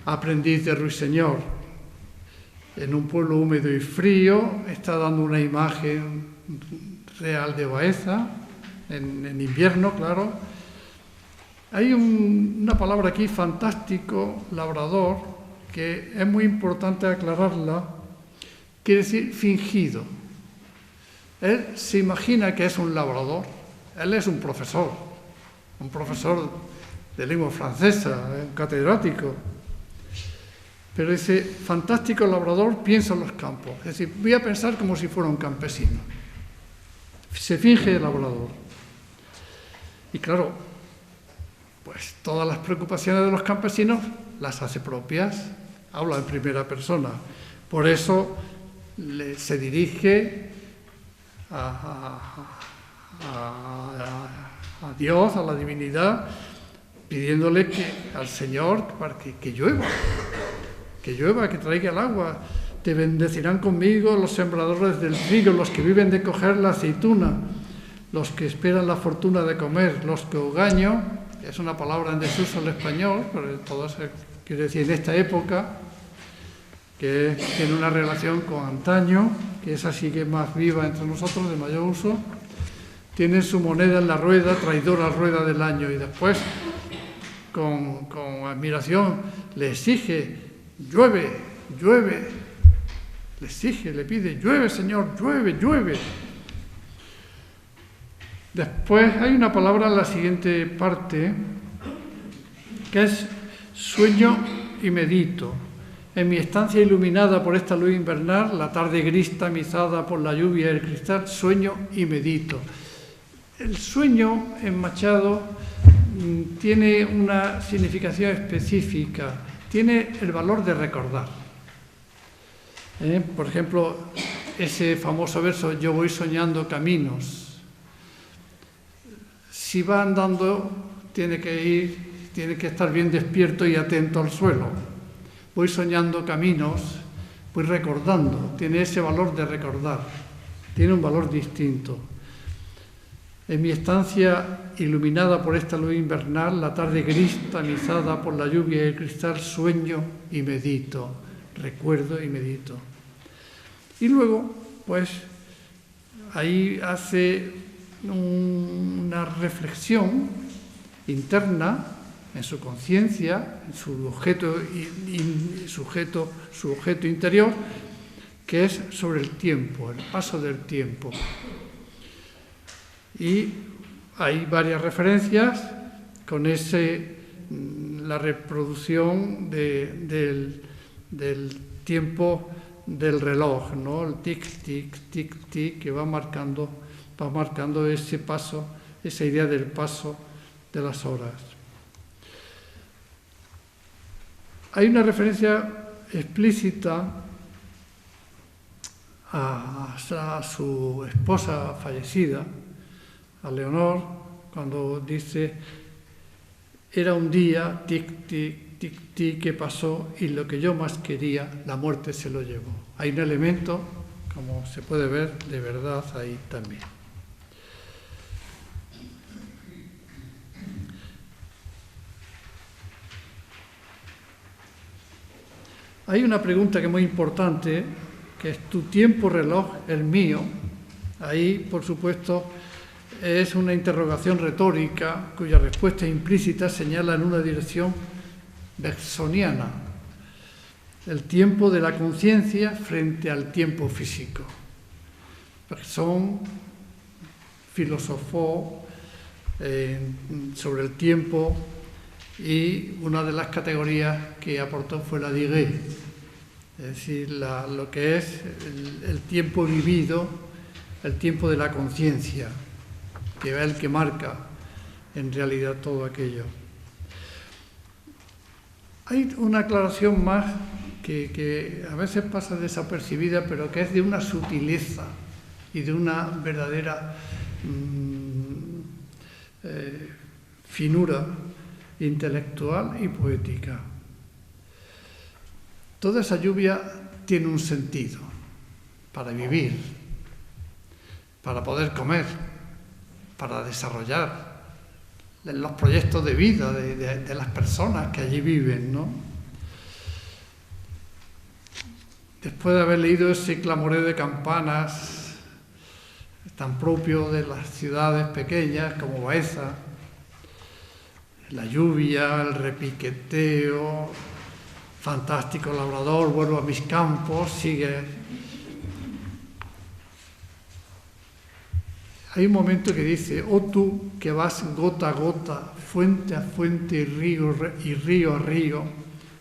Aprendiz de Ruiseñor, en un pueblo húmedo y frío, está dando una imagen real de Baeza, en invierno, claro. Hay una palabra aquí, fantástico, labrador, que es muy importante aclararla, quiere decir fingido. Él se imagina que es un labrador, él es un profesor de lengua francesa, un catedrático. Pero ese fantástico labrador piensa en los campos, es decir, voy a pensar como si fuera un campesino. Se finge labrador. Y claro, pues todas las preocupaciones de los campesinos las hace propias, habla en primera persona. Por eso se dirige a Dios, a la divinidad, pidiéndole al Señor para que llueva, que traiga el agua. Te bendecirán conmigo los sembradores del trigo, los que viven de coger la aceituna, los que esperan la fortuna de comer, los que hogaño, que es una palabra en desuso en el español, pero todo eso quiere decir en esta época, que tiene una relación con antaño, que esa sigue más viva entre nosotros, de mayor uso, tienen su moneda en la rueda, traidora rueda del año, y después, con admiración, le exige, llueve, le exige, le pide, llueve, Señor, llueve. Después hay una palabra en la siguiente parte, que es sueño y medito. En mi estancia iluminada por esta luz invernal, la tarde gris tamizada por la lluvia y el cristal, sueño y medito. El sueño en Machado tiene una significación específica, tiene el valor de recordar. Por ejemplo, ese famoso verso, yo voy soñando caminos. Si va andando, tiene que estar bien despierto y atento al suelo. Voy soñando caminos, voy recordando, tiene ese valor de recordar, tiene un valor distinto. En mi estancia iluminada por esta luz invernal, la tarde gris tamizada por la lluvia y el cristal, sueño y medito, recuerdo y medito. Y luego, pues, ahí hace una reflexión interna en su conciencia, en su objeto interior, que es sobre el tiempo, el paso del tiempo. Y hay varias referencias con la reproducción del tiempo del reloj, ¿no? El tic-tic que va marcando ese paso, esa idea del paso de las horas. Hay una referencia explícita a su esposa fallecida, a Leonor, cuando dice, era un día, tic-tic que pasó y lo que yo más quería, la muerte se lo llevó. Hay un elemento, como se puede ver, de verdad ahí también. Hay una pregunta que es muy importante, que es tu tiempo reloj, el mío. Ahí, por supuesto, es una interrogación retórica cuya respuesta implícita señala en una dirección bersoniana, el tiempo de la conciencia frente al tiempo físico. Bergson filosofó sobre el tiempo y una de las categorías que aportó fue la durée, es decir, lo que es el tiempo vivido, el tiempo de la conciencia, que es el que marca en realidad todo aquello. Hay una aclaración más que a veces pasa desapercibida, pero que es de una sutileza y de una verdadera finura intelectual y poética. Toda esa lluvia tiene un sentido para vivir, para poder comer, para desarrollar los proyectos de vida de las personas que allí viven, ¿no? Después de haber leído ese clamoreo de campanas tan propio de las ciudades pequeñas como Baeza, la lluvia, el repiqueteo, fantástico labrador, vuelvo a mis campos, sigue. Hay un momento que dice: oh tú que vas gota a gota, fuente a fuente y río a río,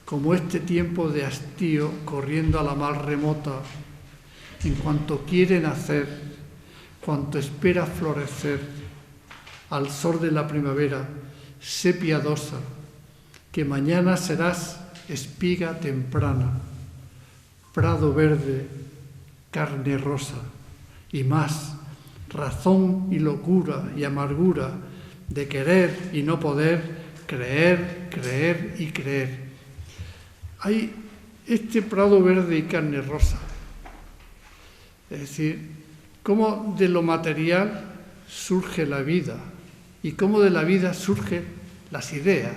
como este tiempo de hastío corriendo a la mar remota, en cuanto quiere nacer, cuanto espera florecer, al sol de la primavera, sé piadosa, que mañana serás espiga temprana, prado verde, carne rosa, y más, razón y locura y amargura de querer y no poder, creer, creer y creer. Hay este prado verde y carne rosa, es decir, cómo de lo material surge la vida y cómo de la vida surgen las ideas.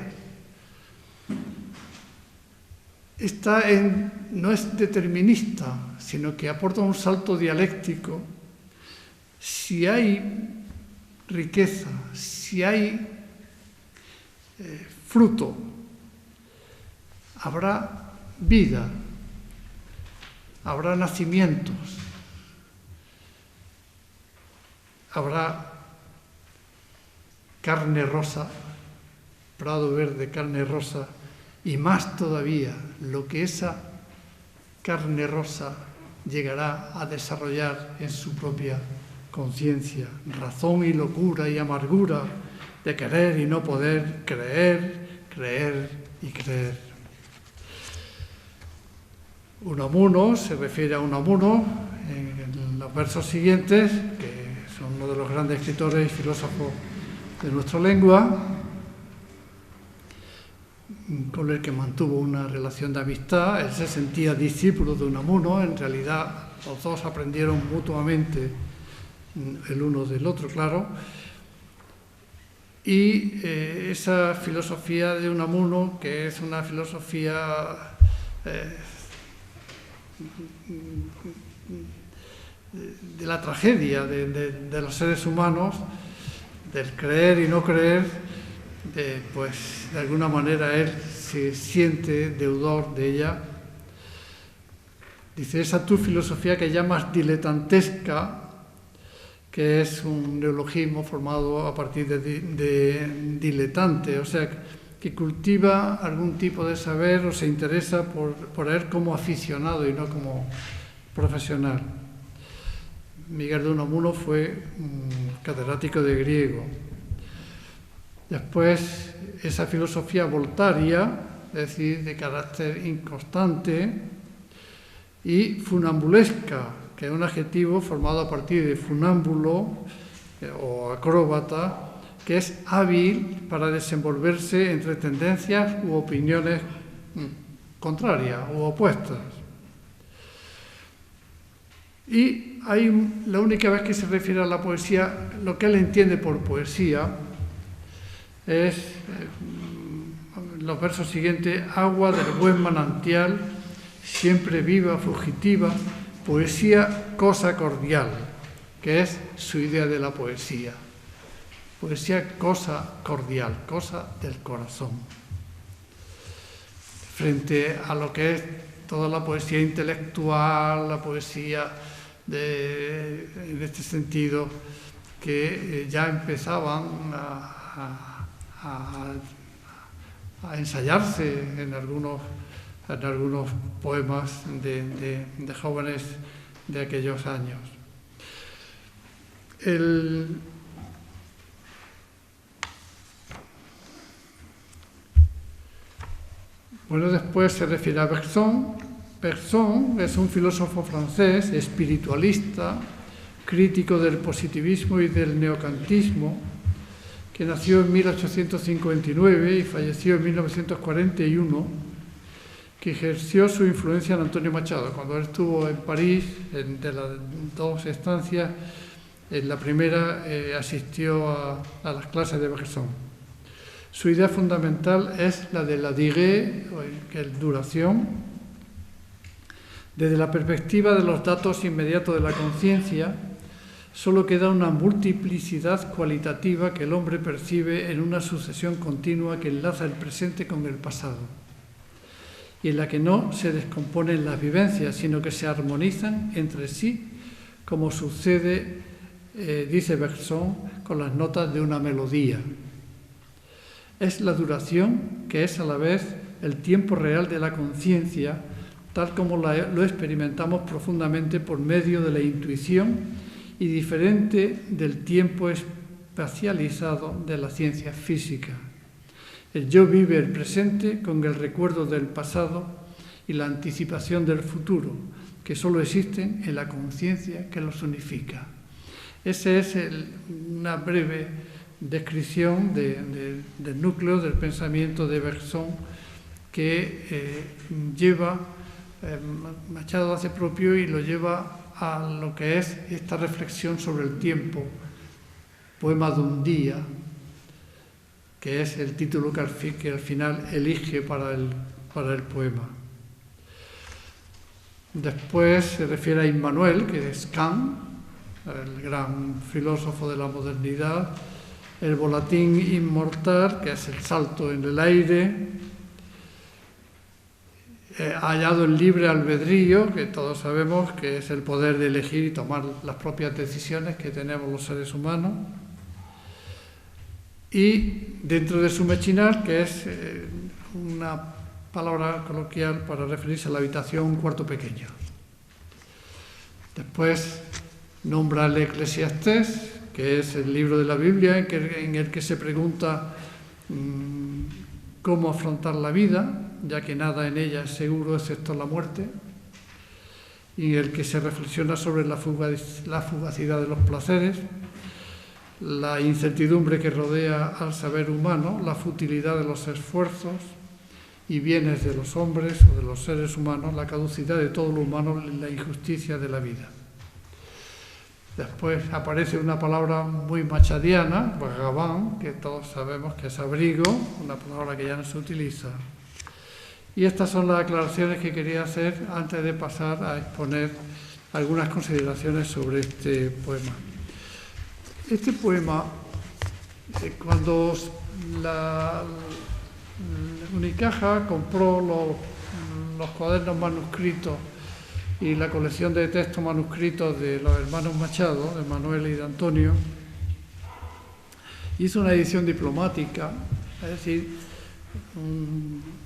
No es determinista, sino que aporta un salto dialéctico. Si hay riqueza, si hay fruto, habrá vida, habrá nacimientos, habrá carne rosa, prado verde, carne rosa, y más todavía, lo que esa carne rosa llegará a desarrollar en su propia conciencia, razón y locura y amargura de querer y no poder, creer, creer y creer. Unamuno se refiere a Unamuno en los versos siguientes, que son uno de los grandes escritores y filósofos de nuestra lengua, con el que mantuvo una relación de amistad. Él se sentía discípulo de Unamuno, en realidad los dos aprendieron mutuamente el uno del otro, claro, y esa filosofía de Unamuno, que es una filosofía de la tragedia de los seres humanos, del creer y no creer, pues de alguna manera él se siente deudor de ella. Dice: esa tu filosofía que llamas diletantesca, que es un neologismo formado a partir de diletante, o sea, que cultiva algún tipo de saber o se interesa por él como aficionado y no como profesional. Miguel de Unamuno fue catedrático de griego. Después, esa filosofía voltaria, es decir, de carácter inconstante, y funambulesca, que es un adjetivo formado a partir de funámbulo o acróbata, que es hábil para desenvolverse entre tendencias u opiniones contrarias u opuestas. Y la única vez que se refiere a la poesía, lo que él entiende por poesía es los versos siguientes: agua del buen manantial, siempre viva, fugitiva, poesía, cosa cordial, que es su idea de la poesía. Poesía, cosa cordial, cosa del corazón. Frente a lo que es toda la poesía intelectual, la poesía en este sentido, que ya empezaban a ensayarse en algunos poemas de jóvenes de aquellos años. Bueno, después se refiere a Bergson. Bergson es un filósofo francés, espiritualista, crítico del positivismo y del neocantismo, que nació en 1859 y falleció en 1941, que ejerció su influencia en Antonio Machado. Cuando él estuvo en París, de las 2 estancias, en la primera asistió a las clases de Bergson. Su idea fundamental es la de la durée, que es duración. Desde la perspectiva de los datos inmediatos de la conciencia, solo queda una multiplicidad cualitativa que el hombre percibe en una sucesión continua que enlaza el presente con el pasado, y en la que no se descomponen las vivencias, sino que se armonizan entre sí, como sucede, dice Bergson, con las notas de una melodía. Es la duración que es a la vez el tiempo real de la conciencia, tal como lo experimentamos profundamente por medio de la intuición, y diferente del tiempo espacializado de la ciencia física. El yo vive el presente con el recuerdo del pasado y la anticipación del futuro, que solo existen en la conciencia que los unifica. Esa es una breve descripción del núcleo del pensamiento de Bergson que Machado hace propio y lo lleva a lo que es esta reflexión sobre el tiempo, Poema de un día, que es el título que al final elige para el poema. Después se refiere a Immanuel, que es Kant, el gran filósofo de la modernidad, el volatín inmortal, que es el salto en el aire, ha hallado el libre albedrío, que todos sabemos que es el poder de elegir y tomar las propias decisiones que tenemos los seres humanos, y dentro de su mechinar, que es una palabra coloquial para referirse a la habitación, un cuarto pequeño. Después nombra el Eclesiastés, que es el libro de la Biblia en el que se pregunta cómo afrontar la vida, ya que nada en ella es seguro excepto la muerte, y en el que se reflexiona sobre la fugacidad de los placeres, la incertidumbre que rodea al saber humano, la futilidad de los esfuerzos y bienes de los hombres o de los seres humanos, la caducidad de todo lo humano y la injusticia de la vida. Después aparece una palabra muy machadiana, vagabond, que todos sabemos que es abrigo, una palabra que ya no se utiliza. Y estas son las aclaraciones que quería hacer antes de pasar a exponer algunas consideraciones sobre este poema. Este poema, cuando la Unicaja compró los cuadernos manuscritos y la colección de textos manuscritos de los hermanos Machado, de Manuel y de Antonio, hizo una edición diplomática, es decir,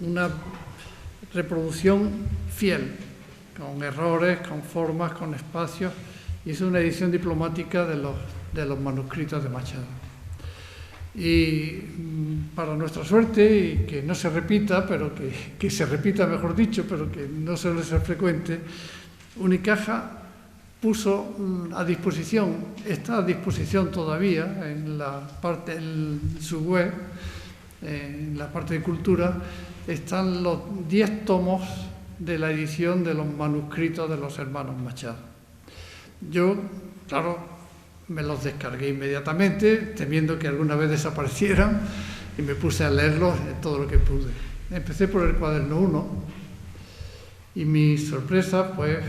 una reproducción fiel, con errores, con formas, con espacios. Hizo una edición diplomática de los manuscritos de Machado. Y para nuestra suerte, y que no se repita, pero que se repita, mejor dicho, pero que no suele ser frecuente, Unicaja puso a disposición, está a disposición todavía en su web, en la parte de cultura, están los 10 tomos de la edición de los manuscritos de los hermanos Machado. Yo, claro, me los descargué inmediatamente, temiendo que alguna vez desaparecieran, y me puse a leerlos todo lo que pude. Empecé por el cuaderno 1, y mi sorpresa fue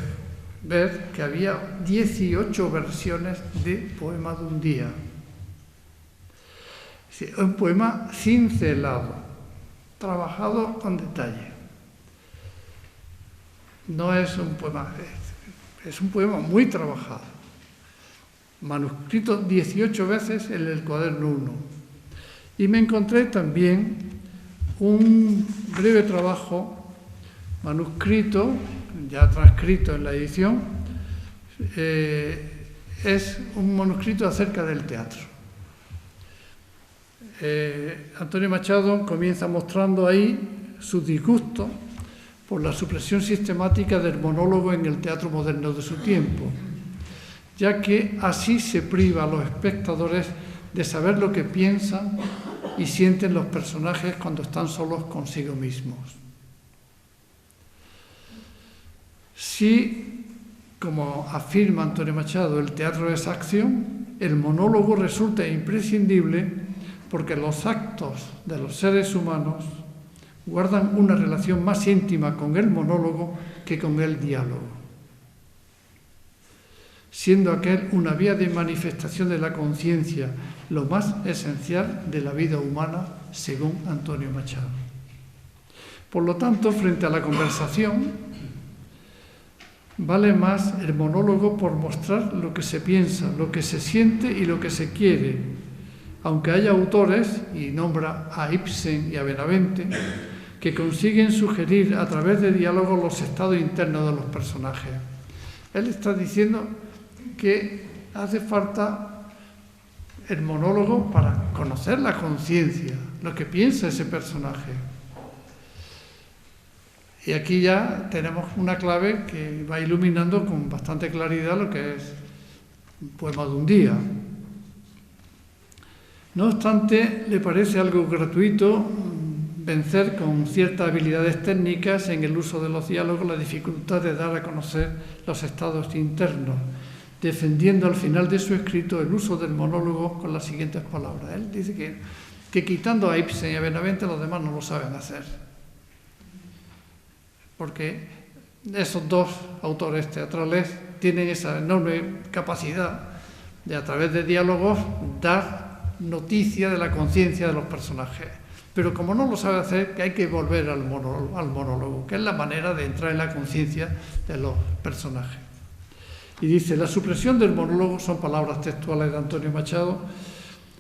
ver que había 18 versiones de Poema de un día. Un poema cincelado, trabajado con detalle. No es un poema, es un poema muy trabajado. Manuscrito 18 veces en el cuaderno 1. Y me encontré también un breve trabajo manuscrito, ya transcrito en la edición, es un manuscrito acerca del teatro. Antonio Machado comienza mostrando ahí su disgusto por la supresión sistemática del monólogo en el teatro moderno de su tiempo, ya que así se priva a los espectadores de saber lo que piensan y sienten los personajes cuando están solos consigo mismos. Si, como afirma Antonio Machado, el teatro es acción, el monólogo resulta imprescindible porque los actos de los seres humanos guardan una relación más íntima con el monólogo que con el diálogo, siendo aquel una vía de manifestación de la conciencia, lo más esencial de la vida humana, según Antonio Machado. Por lo tanto, frente a la conversación, vale más el monólogo por mostrar lo que se piensa, lo que se siente y lo que se quiere, aunque haya autores, y nombra a Ibsen y a Benavente, que consiguen sugerir a través de diálogos los estados internos de los personajes. Él está diciendo que hace falta el monólogo para conocer la conciencia, lo que piensa ese personaje. Y aquí ya tenemos una clave que va iluminando con bastante claridad lo que es un poema de un día. No obstante, le parece algo gratuito vencer con ciertas habilidades técnicas en el uso de los diálogos la dificultad de dar a conocer los estados internos, defendiendo al final de su escrito el uso del monólogo con las siguientes palabras. Él dice que quitando a Ibsen y a Benavente, los demás no lo saben hacer, porque esos dos autores teatrales tienen esa enorme capacidad de, a través de diálogos, dar noticia de la conciencia de los personajes. Pero como no lo sabe hacer, que hay que volver al monólogo, que es la manera de entrar en la conciencia de los personajes. Y dice, la supresión del monólogo, son palabras textuales de Antonio Machado,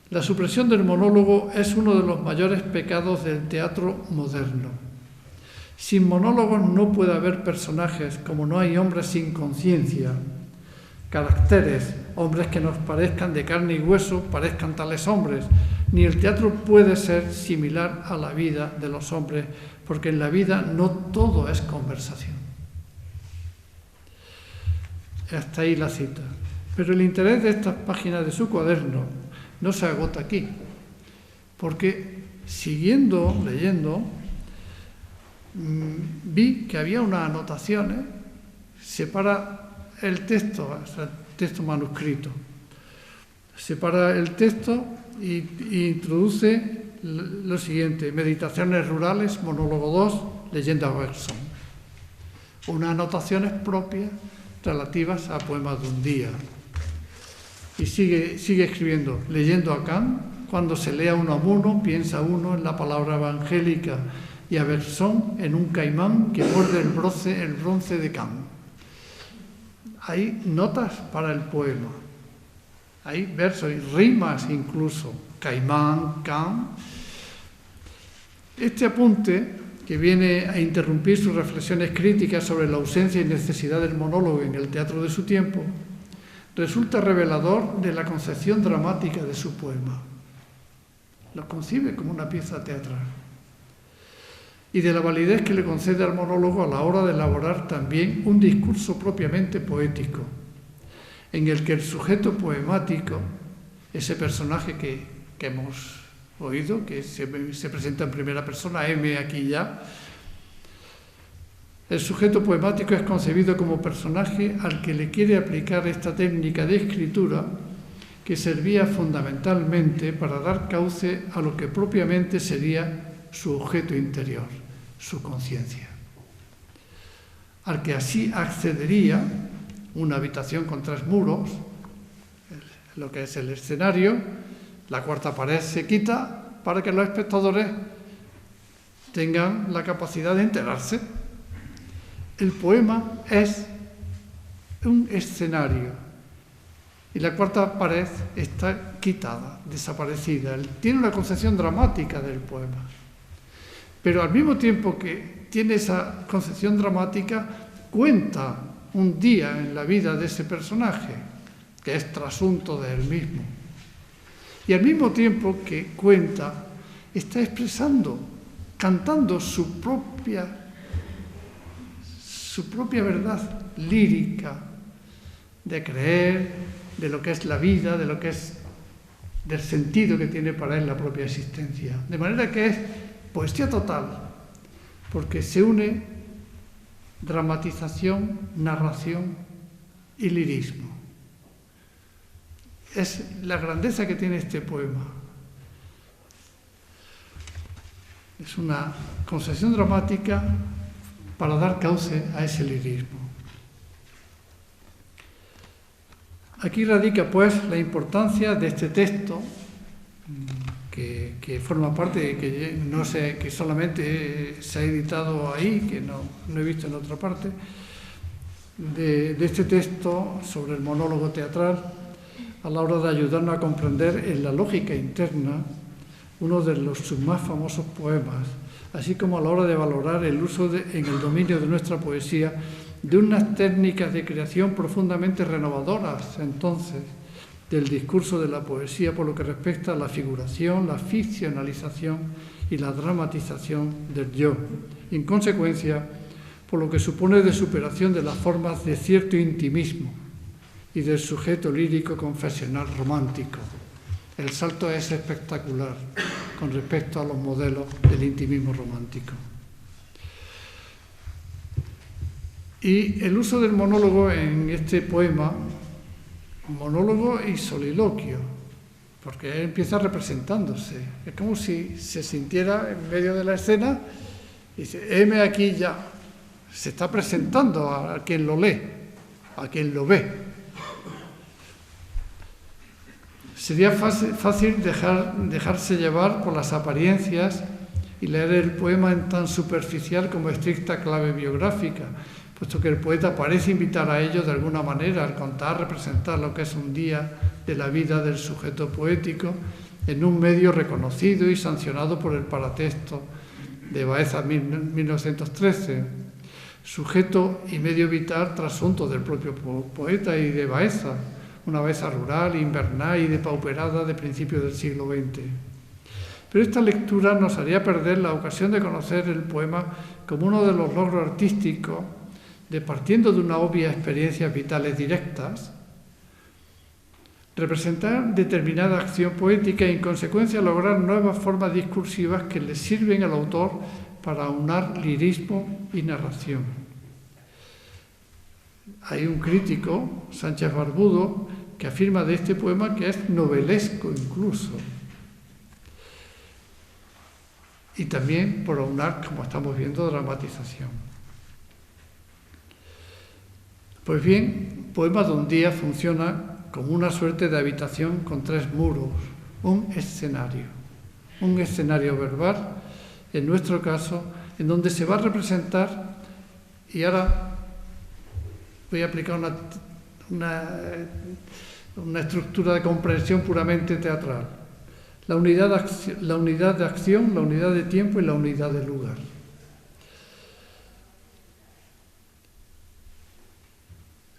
la supresión del monólogo es uno de los mayores pecados del teatro moderno. Sin monólogos no puede haber personajes, como no hay hombres sin conciencia, caracteres, hombres que nos parezcan de carne y hueso, parezcan tales hombres, ni el teatro puede ser similar a la vida de los hombres, porque en la vida no todo es conversación. Hasta ahí la cita. Pero el interés de estas páginas de su cuaderno no se agota aquí, porque siguiendo leyendo, vi que había unas anotaciones, separa el texto, o sea, el texto manuscrito, separa el texto y introduce lo siguiente: Meditaciones rurales, monólogo 2, leyenda a Bergson. Unas anotaciones propias relativas a poemas de un día. Y sigue escribiendo, leyendo a Kant, cuando se lea uno a uno, piensa uno en la palabra evangélica, y a Bergson en un caimán que muerde el bronce de Kant. Hay notas para el poema, hay versos y rimas incluso, caimán, Kant. Este apunte, que viene a interrumpir sus reflexiones críticas sobre la ausencia y necesidad del monólogo en el teatro de su tiempo, resulta revelador de la concepción dramática de su poema. Lo concibe como una pieza teatral. Y de la validez que le concede al monólogo a la hora de elaborar también un discurso propiamente poético, en el que el sujeto poemático, ese personaje que hemos oído, que se presenta en primera persona, M aquí ya, el sujeto poemático es concebido como personaje al que le quiere aplicar esta técnica de escritura que servía fundamentalmente para dar cauce a lo que propiamente sería su objeto interior, su conciencia, al que así accedería una habitación con 3 muros, lo que es el escenario, la cuarta pared se quita para que los espectadores tengan la capacidad de enterarse. El poema es un escenario y la cuarta pared está quitada, desaparecida. Tiene una concepción dramática del poema. Pero al mismo tiempo que tiene esa concepción dramática, cuenta un día en la vida de ese personaje, que es trasunto de él mismo. Y al mismo tiempo que cuenta, está expresando, cantando su propia verdad lírica de creer, de lo que es la vida, de lo que es del sentido que tiene para él la propia existencia. De manera que es poesía total, porque se une dramatización, narración y lirismo. Es la grandeza que tiene este poema. Es una concepción dramática para dar cauce a ese lirismo. Aquí radica, pues, la importancia de este texto, que forma parte, que no sé, que solamente se ha editado ahí, que no he visto en otra parte, de este texto sobre el monólogo teatral, a la hora de ayudarnos a comprender en la lógica interna uno de sus más famosos poemas, así como a la hora de valorar el uso en el dominio de nuestra poesía de unas técnicas de creación profundamente renovadoras, entonces, del discurso de la poesía por lo que respecta a la figuración, la ficcionalización y la dramatización del yo. Y, en consecuencia, por lo que supone de superación de las formas de cierto intimismo y del sujeto lírico confesional romántico. El salto es espectacular con respecto a los modelos del intimismo romántico. Y el uso del monólogo en este poema, monólogo y soliloquio, porque él empieza representándose. Es como si se sintiera en medio de la escena y dice, heme aquí ya. Se está presentando a quien lo lee, a quien lo ve. Sería fácil dejarse llevar por las apariencias y leer el poema en tan superficial como estricta clave biográfica, puesto que el poeta parece invitar a ello de alguna manera al contar, representar lo que es un día de la vida del sujeto poético en un medio reconocido y sancionado por el paratexto de Baeza 1913, sujeto y medio vital trasunto del propio poeta y de Baeza, una Baeza rural, invernal y depauperada de principios del siglo XX. Pero esta lectura nos haría perder la ocasión de conocer el poema como uno de los logros artísticos de, partiendo de una obvia experiencias vitales directas, representar determinada acción poética y, en consecuencia, lograr nuevas formas discursivas que le sirven al autor para aunar lirismo y narración. Hay un crítico, Sánchez Barbudo, que afirma de este poema que es novelesco incluso. Y también por aunar, como estamos viendo, dramatización. Pues bien, Poema de un día funciona como una suerte de habitación con 3 muros, un escenario verbal, en nuestro caso, en donde se va a representar, y ahora voy a aplicar una estructura de comprensión puramente teatral, la unidad de acción, la unidad de tiempo y la unidad de lugar.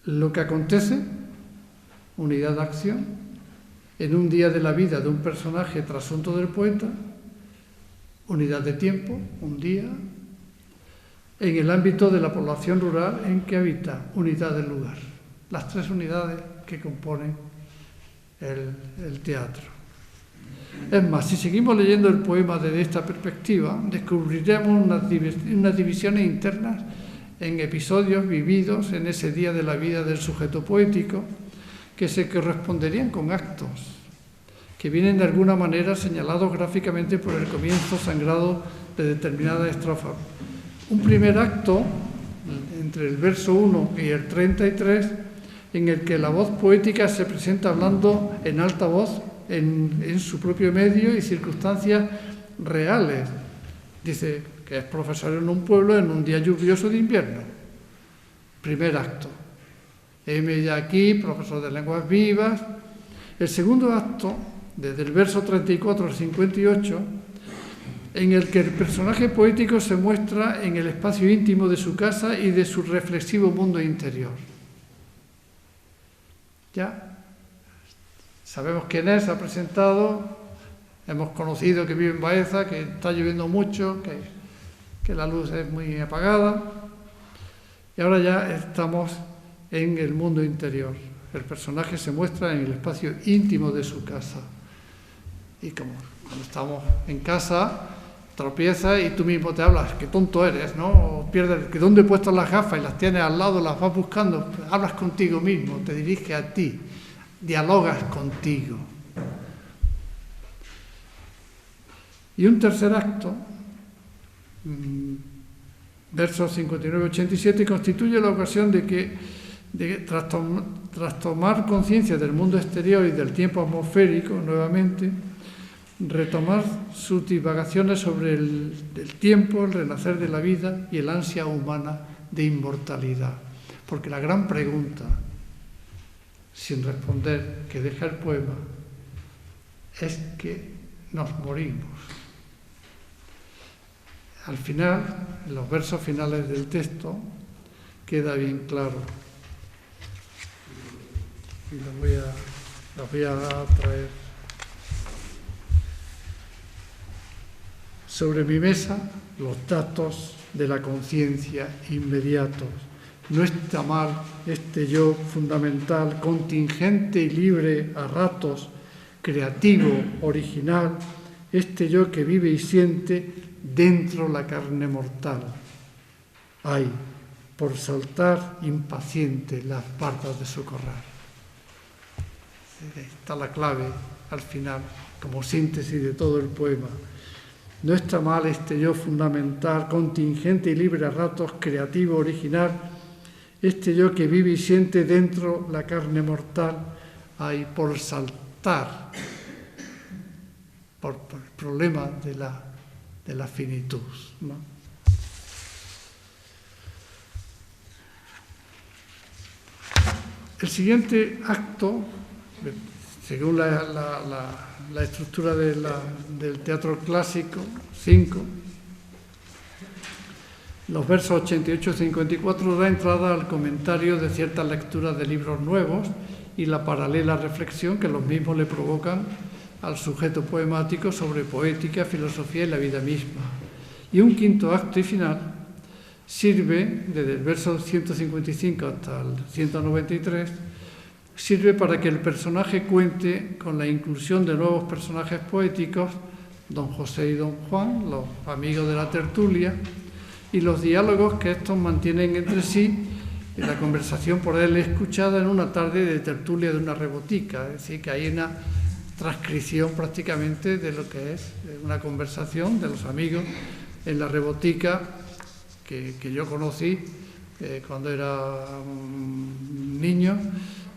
Lo que acontece, unidad de acción, en un día de la vida de un personaje trasunto del poeta, unidad de tiempo, un día, en el ámbito de la población rural en que habita, unidad del lugar. Las 3 unidades que componen el teatro. Es más, si seguimos leyendo el poema desde esta perspectiva, descubriremos unas divisiones internas en episodios vividos en ese día de la vida del sujeto poético que se corresponderían con actos que vienen de alguna manera señalados gráficamente por el comienzo sangrado de determinada estrofa. Un primer acto, entre el verso 1 y el 33, en el que la voz poética se presenta hablando en alta voz en su propio medio y circunstancias reales. Dice que es profesor en un pueblo en un día lluvioso de invierno. Primer acto. Heme ya aquí, profesor de lenguas vivas. El segundo acto, desde el verso 34 al 58, en el que el personaje poético se muestra en el espacio íntimo de su casa y de su reflexivo mundo interior. Ya sabemos quién es, se ha presentado, hemos conocido que vive en Baeza, que está lloviendo mucho, que la luz es muy apagada, y ahora ya estamos en el mundo interior. El personaje se muestra en el espacio íntimo de su casa. Y como cuando estamos en casa, tropiezas y tú mismo te hablas, qué tonto eres, ¿no? O pierdes, que dónde he puesto las gafas y las tienes al lado, las vas buscando, hablas contigo mismo, te diriges a ti, dialogas contigo. Y un tercer acto, versos 59-87, constituye la ocasión de que, tras tomar conciencia del mundo exterior y del tiempo atmosférico, nuevamente, retomar sus divagaciones sobre el tiempo, el renacer de la vida y el ansia humana de inmortalidad. Porque la gran pregunta, sin responder, que deja el poema, es que nos morimos. Al final, en los versos finales del texto, queda bien claro. Y los voy a traer. Sobre mi mesa, los datos de la conciencia inmediatos. No está mal este yo fundamental, contingente y libre a ratos, creativo, original, este yo que vive y siente dentro la carne mortal. Ay, por saltar impaciente las bardas de su corral. Está la clave al final, como síntesis de todo el poema. No está mal este yo fundamental, contingente y libre a ratos, creativo, original, este yo que vive y siente dentro la carne mortal, ay, por saltar, por el problema de la finitud, ¿no? El siguiente acto, según la estructura del teatro clásico, 5, los versos 88-54 da entrada al comentario de ciertas lecturas de libros nuevos y la paralela reflexión que los mismos le provocan al sujeto poemático sobre poética, filosofía y la vida misma. Y un quinto acto y final sirve, desde el verso 155 hasta el 193, sirve para que el personaje cuente con la inclusión de nuevos personajes poéticos, don José y don Juan, los amigos de la tertulia, y los diálogos que estos mantienen entre sí en la conversación por él escuchada en una tarde de tertulia de una rebotica. Es decir, que hay una transcripción prácticamente de lo que es una conversación de los amigos en la rebotica que yo conocí cuando era un niño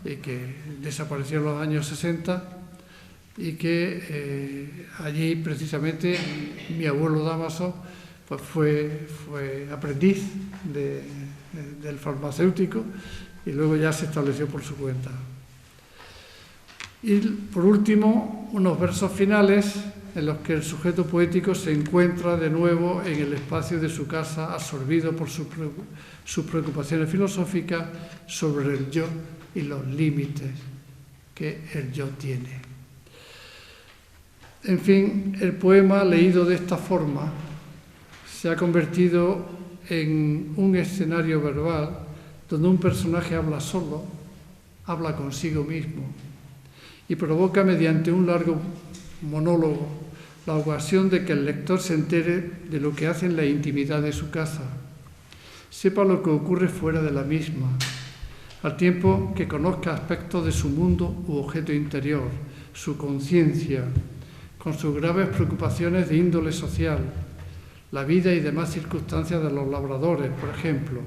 y que desapareció en los años 60 y que allí precisamente mi abuelo Dámaso pues fue aprendiz del farmacéutico y luego ya se estableció por su cuenta. Y por último, unos versos finales en los que el sujeto poético se encuentra de nuevo en el espacio de su casa, absorbido por sus preocupaciones filosóficas sobre el yo y los límites que el yo tiene. En fin, el poema leído de esta forma se ha convertido en un escenario verbal donde un personaje habla solo, habla consigo mismo y provoca mediante un largo monólogo la ocasión de que el lector se entere de lo que hace en la intimidad de su casa, sepa lo que ocurre fuera de la misma, al tiempo que conozca aspectos de su mundo u objeto interior, su conciencia, con sus graves preocupaciones de índole social, la vida y demás circunstancias de los labradores, por ejemplo,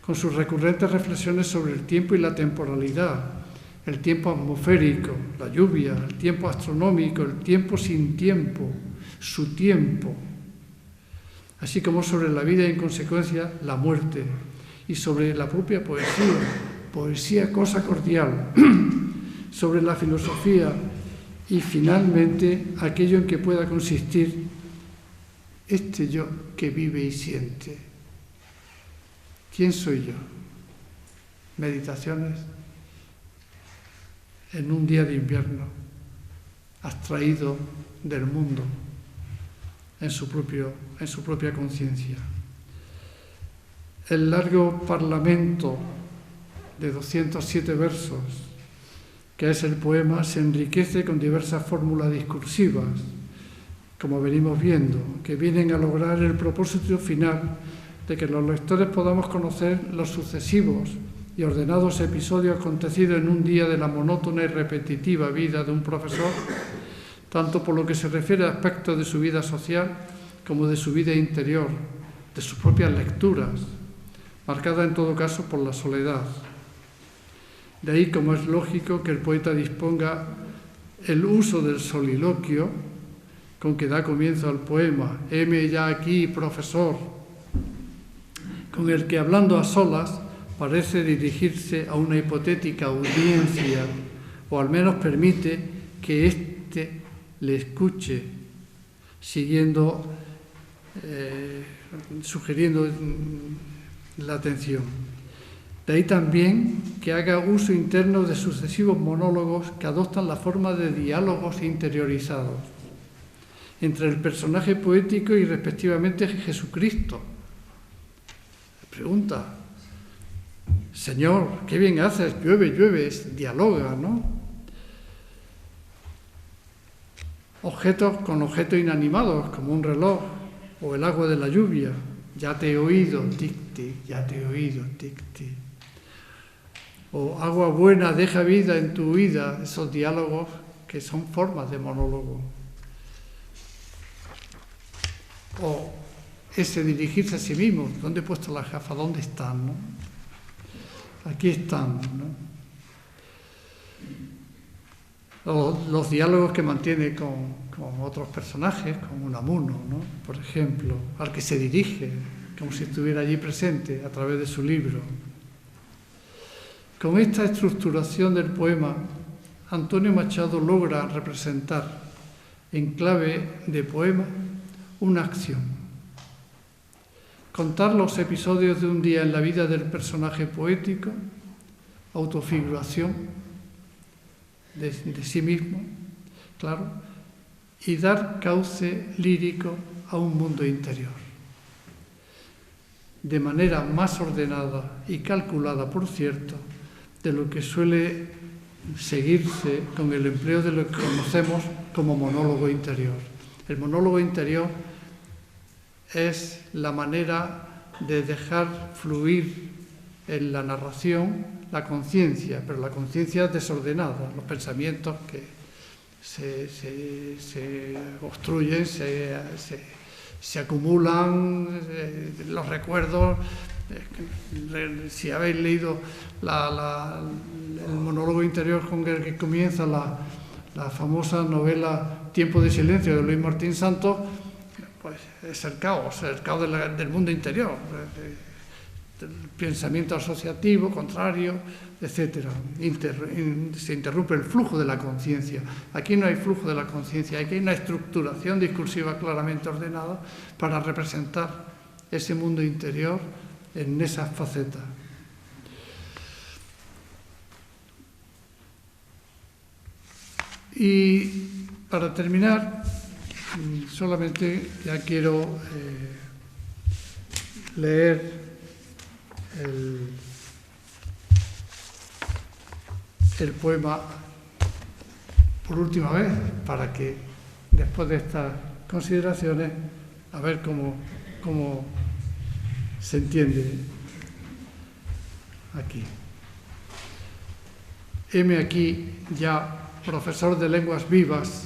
con sus recurrentes reflexiones sobre el tiempo y la temporalidad, el tiempo atmosférico, la lluvia, el tiempo astronómico, el tiempo sin tiempo, su tiempo, así como sobre la vida y en consecuencia la muerte, y sobre la propia poesía cosa cordial, sobre la filosofía y finalmente aquello en que pueda consistir este yo que vive y siente. ¿Quién soy yo? Meditaciones en un día de invierno, abstraído del mundo en su propia conciencia. El largo parlamento de 207 versos, que es el poema, se enriquece con diversas fórmulas discursivas, como venimos viendo, que vienen a lograr el propósito final de que los lectores podamos conocer los sucesivos y ordenados episodios acontecidos en un día de la monótona y repetitiva vida de un profesor, tanto por lo que se refiere a aspectos de su vida social como de su vida interior, de sus propias lecturas, marcada en todo caso por la soledad. De ahí, como es lógico, que el poeta disponga el uso del soliloquio con que da comienzo al poema, heme ya aquí, profesor, con el que, hablando a solas, parece dirigirse a una hipotética audiencia, o al menos permite que éste le escuche, sugiriendo la atención. De ahí también que haga uso interno de sucesivos monólogos que adoptan la forma de diálogos interiorizados entre el personaje poético y respectivamente Jesucristo. Pregunta: Señor, qué bien haces, llueve, llueve, dialoga, ¿no? Objetos con objetos inanimados, como un reloj o el agua de la lluvia. Ya te he oído, tic-tic, ya te he oído, tic-tic. O agua buena, deja vida en tu vida, esos diálogos que son formas de monólogo. O ese dirigirse a sí mismo, ¿dónde he puesto las gafas? ¿Dónde están? ¿No? Aquí están, ¿no? O los diálogos que mantiene con otros personajes, con Unamuno, ¿no? Por ejemplo, al que se dirige, como si estuviera allí presente a través de su libro. Con esta estructuración del poema, Antonio Machado logra representar en clave de poema una acción. Contar los episodios de un día en la vida del personaje poético, autofiguración de sí mismo, claro, y dar cauce lírico a un mundo interior. De manera más ordenada y calculada, por cierto, de lo que suele seguirse con el empleo de lo que conocemos como monólogo interior. El monólogo interior es la manera de dejar fluir en la narración la conciencia, pero la conciencia desordenada, los pensamientos que se obstruyen, se acumulan, los recuerdos. Si habéis leído el monólogo interior con el que comienza la famosa novela Tiempo de silencio de Luis Martín Santos, pues es el caos del mundo interior, del pensamiento asociativo, contrario, etc. Se interrumpe el flujo de la conciencia. Aquí no hay flujo de la conciencia, aquí hay una estructuración discursiva claramente ordenada para representar ese mundo interior en esas facetas. Y para terminar, solamente ya quiero leer el poema por última vez, para que después de estas consideraciones, a ver cómo se entiende aquí. Heme aquí ya, profesor de lenguas vivas,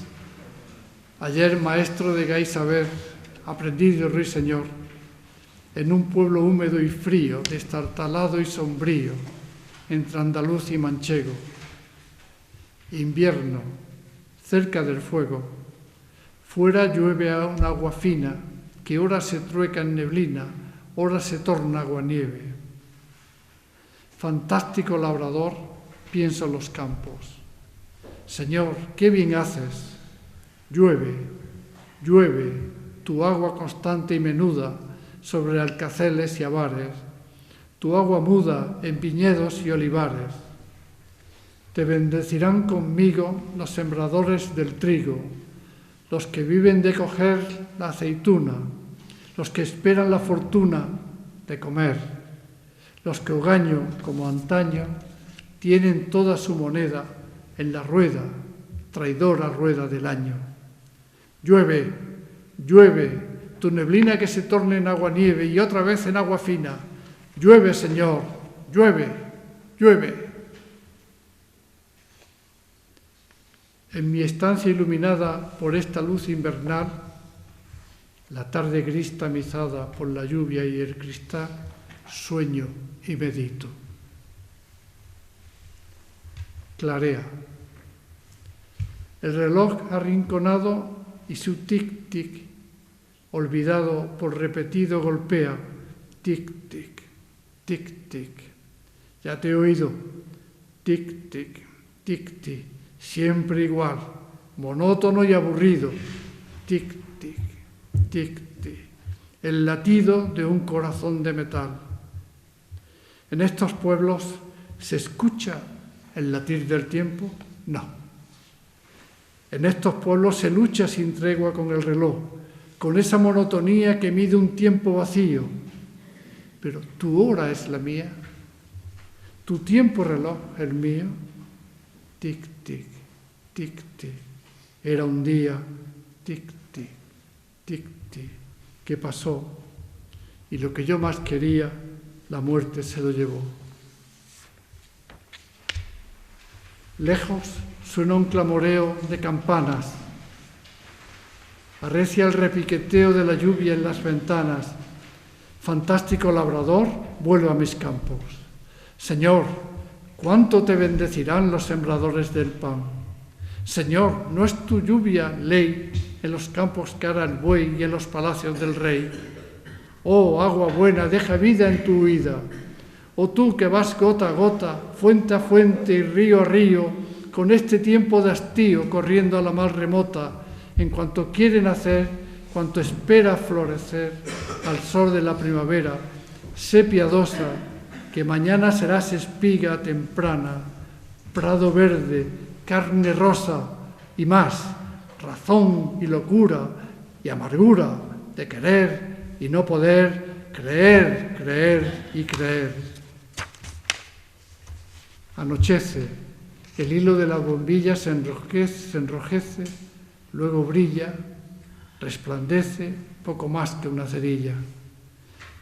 ayer maestro de gay saber, aprendiz de ruiseñor, en un pueblo húmedo y frío, destartalado y sombrío, entre andaluz y manchego. Invierno, cerca del fuego, fuera llueve a un agua fina, que ora se trueca en neblina, ora se torna aguanieve. Fantástico labrador, pienso en los campos. Señor, qué bien haces. Llueve, llueve, tu agua constante y menuda sobre alcaceles y abares, tu agua muda en viñedos y olivares. Te bendecirán conmigo los sembradores del trigo, los que viven de coger la aceituna, los que esperan la fortuna de comer, los que hogaño, como antaño, tienen toda su moneda en la rueda, traidora rueda del año. Llueve, llueve, tu neblina que se torne en agua nieve y otra vez en agua fina. Llueve, Señor, llueve, llueve. En mi estancia iluminada por esta luz invernal, la tarde gris tamizada por la lluvia y el cristal, sueño y medito. Clarea. El reloj arrinconado y su tic-tic, olvidado por repetido, golpea. Tic-tic, tic-tic. Ya te he oído. Tic-tic, tic-tic. Siempre igual, monótono y aburrido. Tic-tic, tic-tic. El latido de un corazón de metal. ¿En estos pueblos se escucha el latir del tiempo? No. En estos pueblos se lucha sin tregua con el reloj, con esa monotonía que mide un tiempo vacío. Pero tu hora es la mía, tu tiempo reloj el mío. Tic-tic, tic-tic. Era un día, tic-tic, tic-tic, que pasó, y lo que yo más quería, la muerte se lo llevó. Lejos suena un clamoreo de campanas. Arrecia el repiqueteo de la lluvia en las ventanas. Fantástico labrador, vuelve a mis campos. Señor, ¿cuánto te bendecirán los sembradores del pan? Señor, ¿no es tu lluvia ley en los campos que ara el buey y en los palacios del rey? Oh, agua buena, deja vida en tu huida. Oh, tú que vas gota a gota, fuente a fuente y río a río, con este tiempo de hastío corriendo a la más remota, en cuanto quiere nacer, cuanto espera florecer al sol de la primavera, sé piadosa, que mañana serás espiga temprana, prado verde, carne rosa y más, razón y locura y amargura de querer y no poder, creer, creer y creer. Anochece, el hilo de la bombilla se enrojece, luego brilla, resplandece, poco más que una cerilla.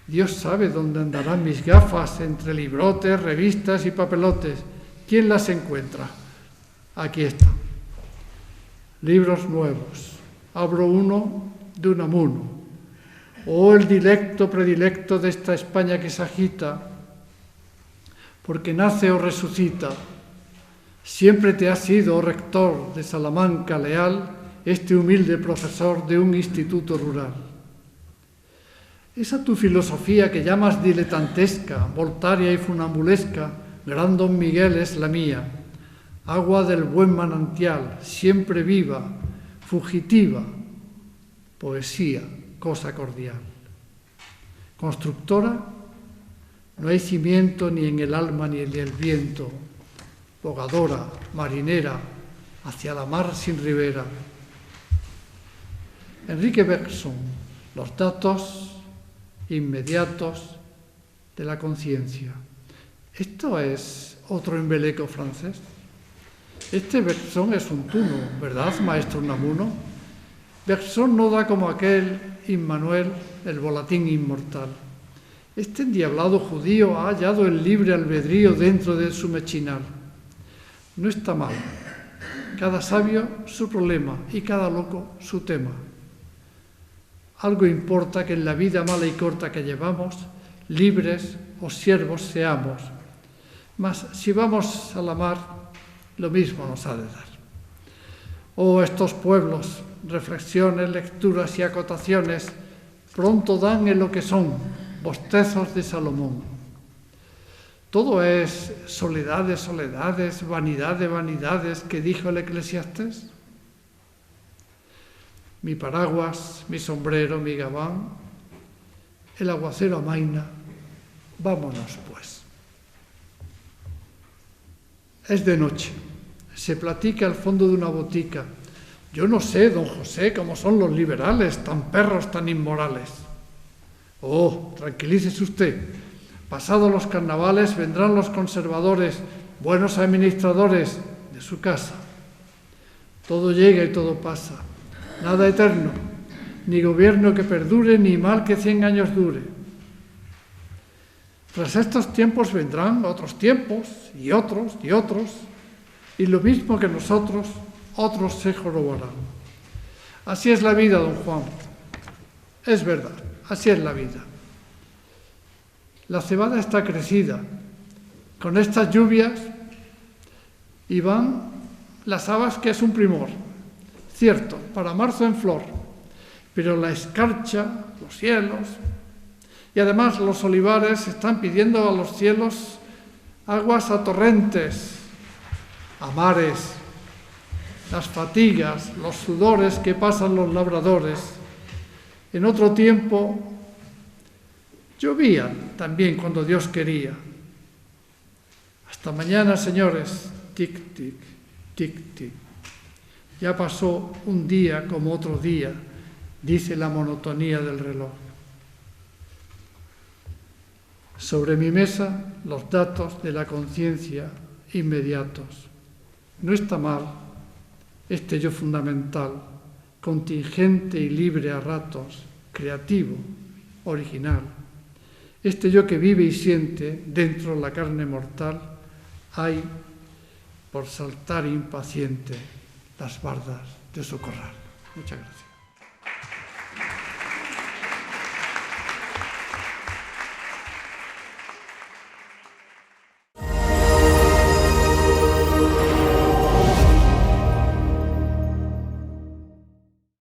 Dios sabe dónde andarán mis gafas entre librotes, revistas y papelotes. ¿Quién las encuentra? Aquí están. Libros nuevos. Abro uno de Unamuno. Oh, el dilecto predilecto de esta España que se agita, porque nace o resucita. Siempre te ha sido, oh rector de Salamanca leal, este humilde profesor de un instituto rural. Esa tu filosofía que llamas diletantesca, voltaria y funambulesca, gran don Miguel es la mía, agua del buen manantial, siempre viva, fugitiva, poesía, cosa cordial. Constructora, no hay cimiento ni en el alma ni en el viento, bogadora, marinera, hacia la mar sin ribera. Enrique Bergson, los datos inmediatos de la conciencia. ¿Esto es otro embeleco francés? Este Bergson es un tuno, ¿verdad, maestro Unamuno? Bergson no da como aquel Immanuel, el volatín inmortal. Este endiablado judío ha hallado el libre albedrío dentro de su mechinal. No está mal. Cada sabio su problema y cada loco su tema. Algo importa que en la vida mala y corta que llevamos, libres o siervos seamos. Mas si vamos a la mar, lo mismo nos ha de dar. Oh, estos pueblos, reflexiones, lecturas y acotaciones, pronto dan en lo que son, bostezos de Salomón. Todo es soledad de soledades, vanidad de vanidades que dijo el Eclesiastés. Mi paraguas, mi sombrero, mi gabán, el aguacero amaina, vámonos pues. Es de noche, se platica al fondo de una botica. Yo no sé, don José, cómo son los liberales, tan perros, tan inmorales. Oh, tranquilícese usted. Pasados los carnavales vendrán los conservadores, buenos administradores de su casa. Todo llega y todo pasa, nada eterno. ni gobierno que perdure, ni mal que 100 años dure. Tras estos tiempos vendrán otros tiempos, y otros, y lo mismo que nosotros, otros se jorobarán. Así es la vida, don Juan. Es verdad, así es la vida. La cebada está crecida. Con estas lluvias y van las habas, que es un primor. Cierto, para marzo en flor, pero la escarcha, los cielos, y además los olivares están pidiendo a los cielos aguas a torrentes, a mares, las fatigas, los sudores que pasan los labradores. En otro tiempo llovían también cuando Dios quería. Hasta mañana, señores. Tic, tic, tic, tic. Ya pasó un día como otro día, dice la monotonía del reloj. Sobre mi mesa, los datos de la conciencia inmediatos. No está mal este yo fundamental, contingente y libre a ratos, creativo, original. Este yo que vive y siente dentro de la carne mortal, hay por saltar impaciente las bardas de su corral. Muchas gracias.